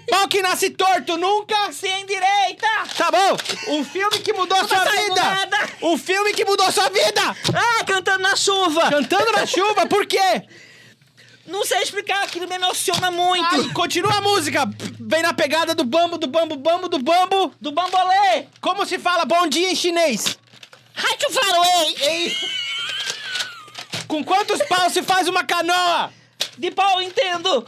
Pau que nasce torto nunca Se endireita. Tá bom. Um filme que mudou sua sai vida. nada. Um filme que mudou sua vida. Cantando na chuva. Cantando na chuva, por quê? Não sei explicar, aquilo me emociona muito. Ai, continua a música. Vem na pegada do bambu. Do bambolê. Como se fala bom dia em chinês? Hai tu faroei. Com quantos paus se faz uma canoa? De pau, entendo.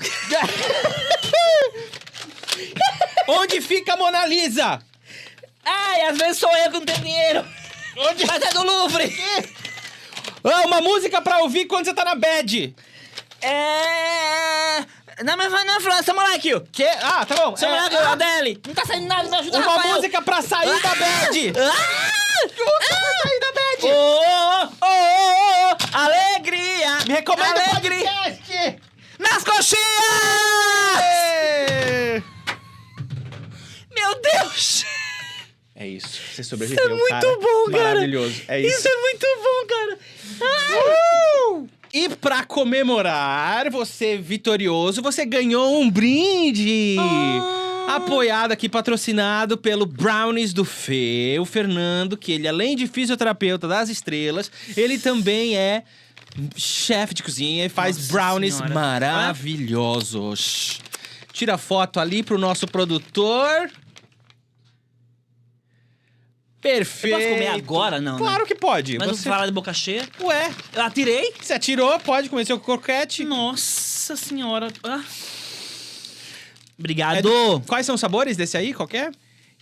Onde fica a Mona Lisa? Ai, às vezes sou eu que não tenho dinheiro. Onde... Mas é do Louvre. Uma música pra ouvir quando você tá na bad. Não, mas vai na França, moleque. Que? Ah, tá bom. Moleque, Adele. Não tá saindo nada, me ajuda, Uma Rafael. música pra sair da bad. Pra sair da bad. Alegria. Me recomenda o Alegre. podcast. Nas coxinhas. Meu Deus. É isso. Você sobreviveu, Isso é muito bom, cara. Maravilhoso. É isso. Isso é muito bom, cara. E pra comemorar você vitorioso, você ganhou um brinde! Apoiado aqui, patrocinado pelo Brownies do Fê, o Fernando, que ele, além de fisioterapeuta das estrelas, ele também é chefe de cozinha e faz Nossa brownies senhora. maravilhosos. Tira foto ali pro nosso produtor. Perfeito. Eu posso comer agora, não, né? Claro que pode. Mas você... não fala de boca cheia. Ué, Eu atirei. você atirou, pode comer seu croquete. Nossa senhora. Obrigado. Quais são os sabores desse aí? Qualquer?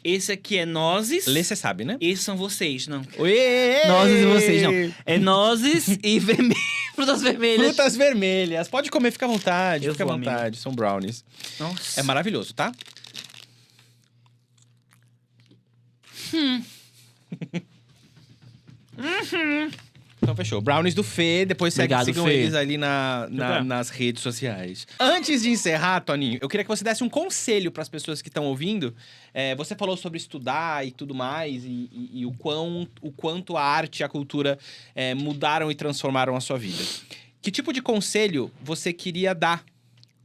Esse aqui é nozes. Lê, você sabe, né? Esses são vocês, não. Uê! Nozes e vocês, não. É nozes e frutas vermelhas. Frutas vermelhas. Pode comer, fica à vontade. Eu Fica à vou, vontade. São brownies. Nossa. É maravilhoso, tá? Então fechou. Brownies do Fê, depois Obrigado, sigam Fê. eles ali Obrigado. nas redes sociais. Antes de encerrar, Toninho, eu queria que você desse um conselho para as pessoas que estão ouvindo. Você falou sobre estudar e tudo mais, e o quanto a arte e a cultura mudaram e transformaram a sua vida. Que tipo de conselho você queria dar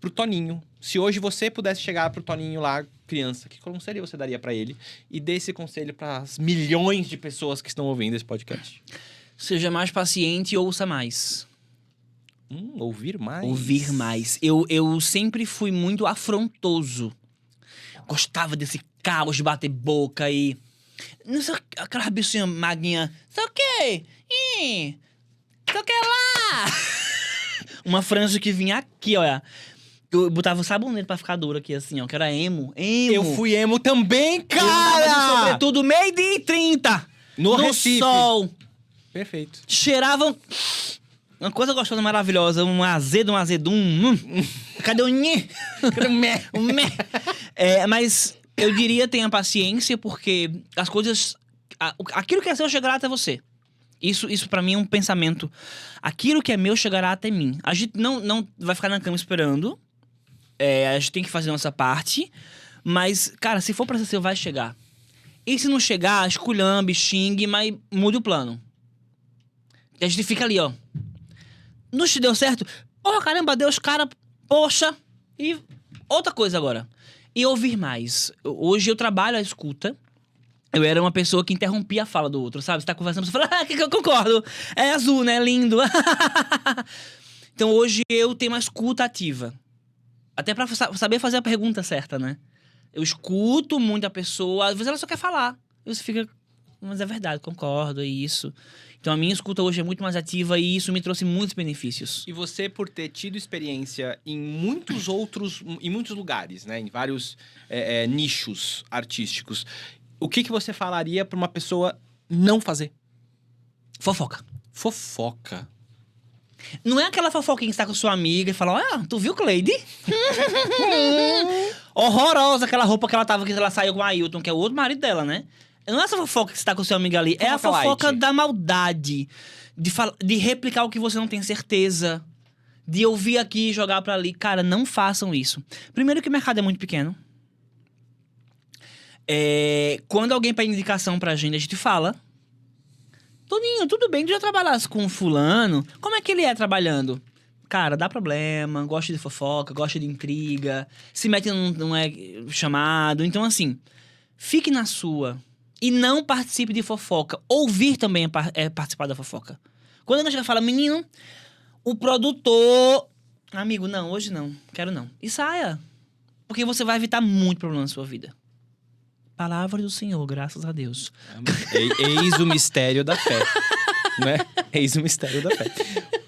pro Toninho? Se hoje você pudesse chegar pro Toninho lá, criança, que conselho você daria para ele? E dê esse conselho para as milhões de pessoas que estão ouvindo esse podcast. Seja mais paciente e ouça mais. Ouvir mais. Ouvir mais. Eu sempre fui muito afrontoso. Gostava desse caos de bater boca e... Não sei, aquela bichinha maguinha. Sei o quê? Sei o que lá? Uma franja que vinha aqui, olha. Eu botava o sabonete pra ficar duro aqui, assim, ó. Que era emo. Eu fui emo também, cara! Sobretudo meio-dia e 30. No No Recife. sol. Perfeito. Cheiravam... Uma coisa gostosa, maravilhosa. Um azedum. Cadê o nhê? Cadê o mé? O mé. Mas eu diria tenha paciência, porque as coisas... Aquilo que é seu chegará até você. Isso pra mim é um pensamento. Aquilo que é meu chegará até mim. A gente não vai ficar na cama esperando. A gente tem que fazer a nossa parte. Mas, cara, se for pra ser seu, vai chegar. E se não chegar, esculhambe, xingue, mas mude o plano. E a gente fica ali, ó. Não te deu certo? Porra, caramba, Deus, cara, poxa. E outra coisa agora. E ouvir mais. Hoje eu trabalho a escuta. Eu era uma pessoa que interrompia a fala do outro, sabe? Você tá conversando, você fala, que eu concordo. É azul, né? Lindo. Então hoje eu tenho uma escuta ativa. Até pra saber fazer a pergunta certa, né? Eu escuto muito a pessoa, às vezes ela só quer falar. E você fica, mas é verdade, concordo, é isso. Então a minha escuta hoje é muito mais ativa e isso me trouxe muitos benefícios. E você, por ter tido experiência em muitos lugares, né? Em vários nichos artísticos, o que você falaria pra uma pessoa não fazer? Fofoca. Fofoca. Não é aquela fofoquinha que você tá com sua amiga e fala, tu viu, Cleide? Horrorosa aquela roupa que ela tava, que ela saiu com o Ailton, que é o outro marido dela, né? Não é essa fofoca que você tá com seu amigo ali. É a fofoca da maldade. De replicar o que você não tem certeza. De ouvir aqui e jogar pra ali. Cara, não façam isso. Primeiro que o mercado é muito pequeno. Quando alguém pede indicação pra gente, a gente fala. Toninho, tudo bem, tu já trabalhasse com fulano? Como é que ele é trabalhando? Cara, dá problema, gosta de fofoca, gosta de intriga, se mete num chamado. Então, assim, fique na sua e não participe de fofoca. Ouvir também é participar da fofoca. Quando a gente fala, menino, o produtor... Amigo, não, hoje não, quero não. E saia, porque você vai evitar muito problema na sua vida. Palavra do Senhor, graças a Deus. Eis o mistério da fé. Né? Eis o mistério da fé.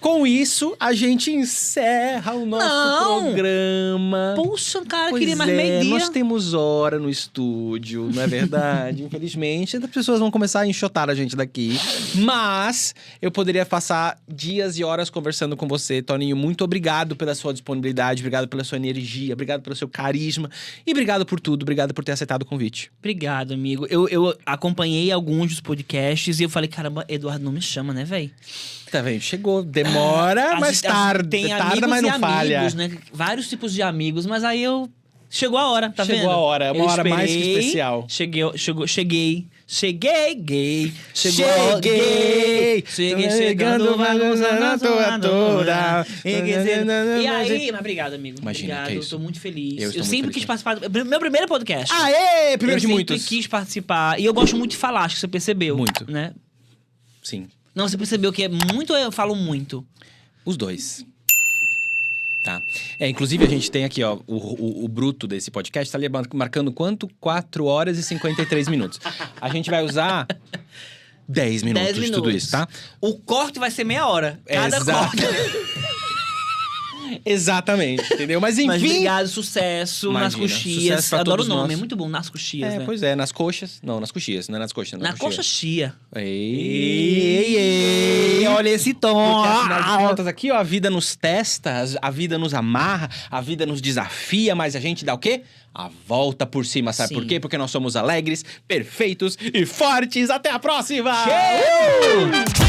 Com isso, a gente encerra o nosso programa. Puxa, cara, queria mais meio-dia. Nós temos hora no estúdio, não é verdade? Infelizmente, as pessoas vão começar a enxotar a gente daqui. Mas eu poderia passar dias e horas conversando com você, Toninho. Muito obrigado pela sua disponibilidade, obrigado pela sua energia, obrigado pelo seu carisma e obrigado por tudo, obrigado por ter aceitado o convite. Obrigado, amigo. Eu acompanhei alguns dos podcasts e eu falei, caramba, Eduardo não me chama, né, velho? Tá vendo? Chegou. Demora, mas tarda. Tem tarda, mas não amigos, falha. Né? Vários tipos de amigos, mas aí eu... Chegou a hora, tá vendo? Chegou a hora, é uma hora mais que esperei, especial. Cheguei, gay. Cheguei chegando, bagunçando a tua toda. E aí, mas obrigado, amigo. Imagina, obrigado, que é eu isso. tô muito feliz. Eu estou muito sempre feliz quis participar do meu primeiro podcast. Aê! Primeiro de Eu muitos. sempre quis participar. E eu gosto muito de falar, acho que você percebeu. Muito. Né? Sim. Não, você percebeu que é muito, eu falo muito. Os dois. Tá. Inclusive a gente tem aqui, ó, o bruto desse podcast tá ali marcando quanto? 4 horas e 53 minutos. A gente vai usar 10 minutos de tudo isso, tá? O corte vai ser meia hora. Cada corte. Exatamente, entendeu? Mas enfim... Mas obrigado, sucesso nas Imagina, coxias. sucesso pra Adoro o todos nome, nós. é muito bom, nas coxias, né? Pois é, nas coxas. Não, nas coxias, não é nas coxas. Na coxa chia. Ei, olha esse tom. Porque, afinal de contas, aqui, ó, a vida nos testa, a vida nos amarra, a vida nos desafia, mas a gente dá o quê? A volta por cima, sabe por quê? Porque nós somos alegres, perfeitos e fortes. Até a próxima! Cheio!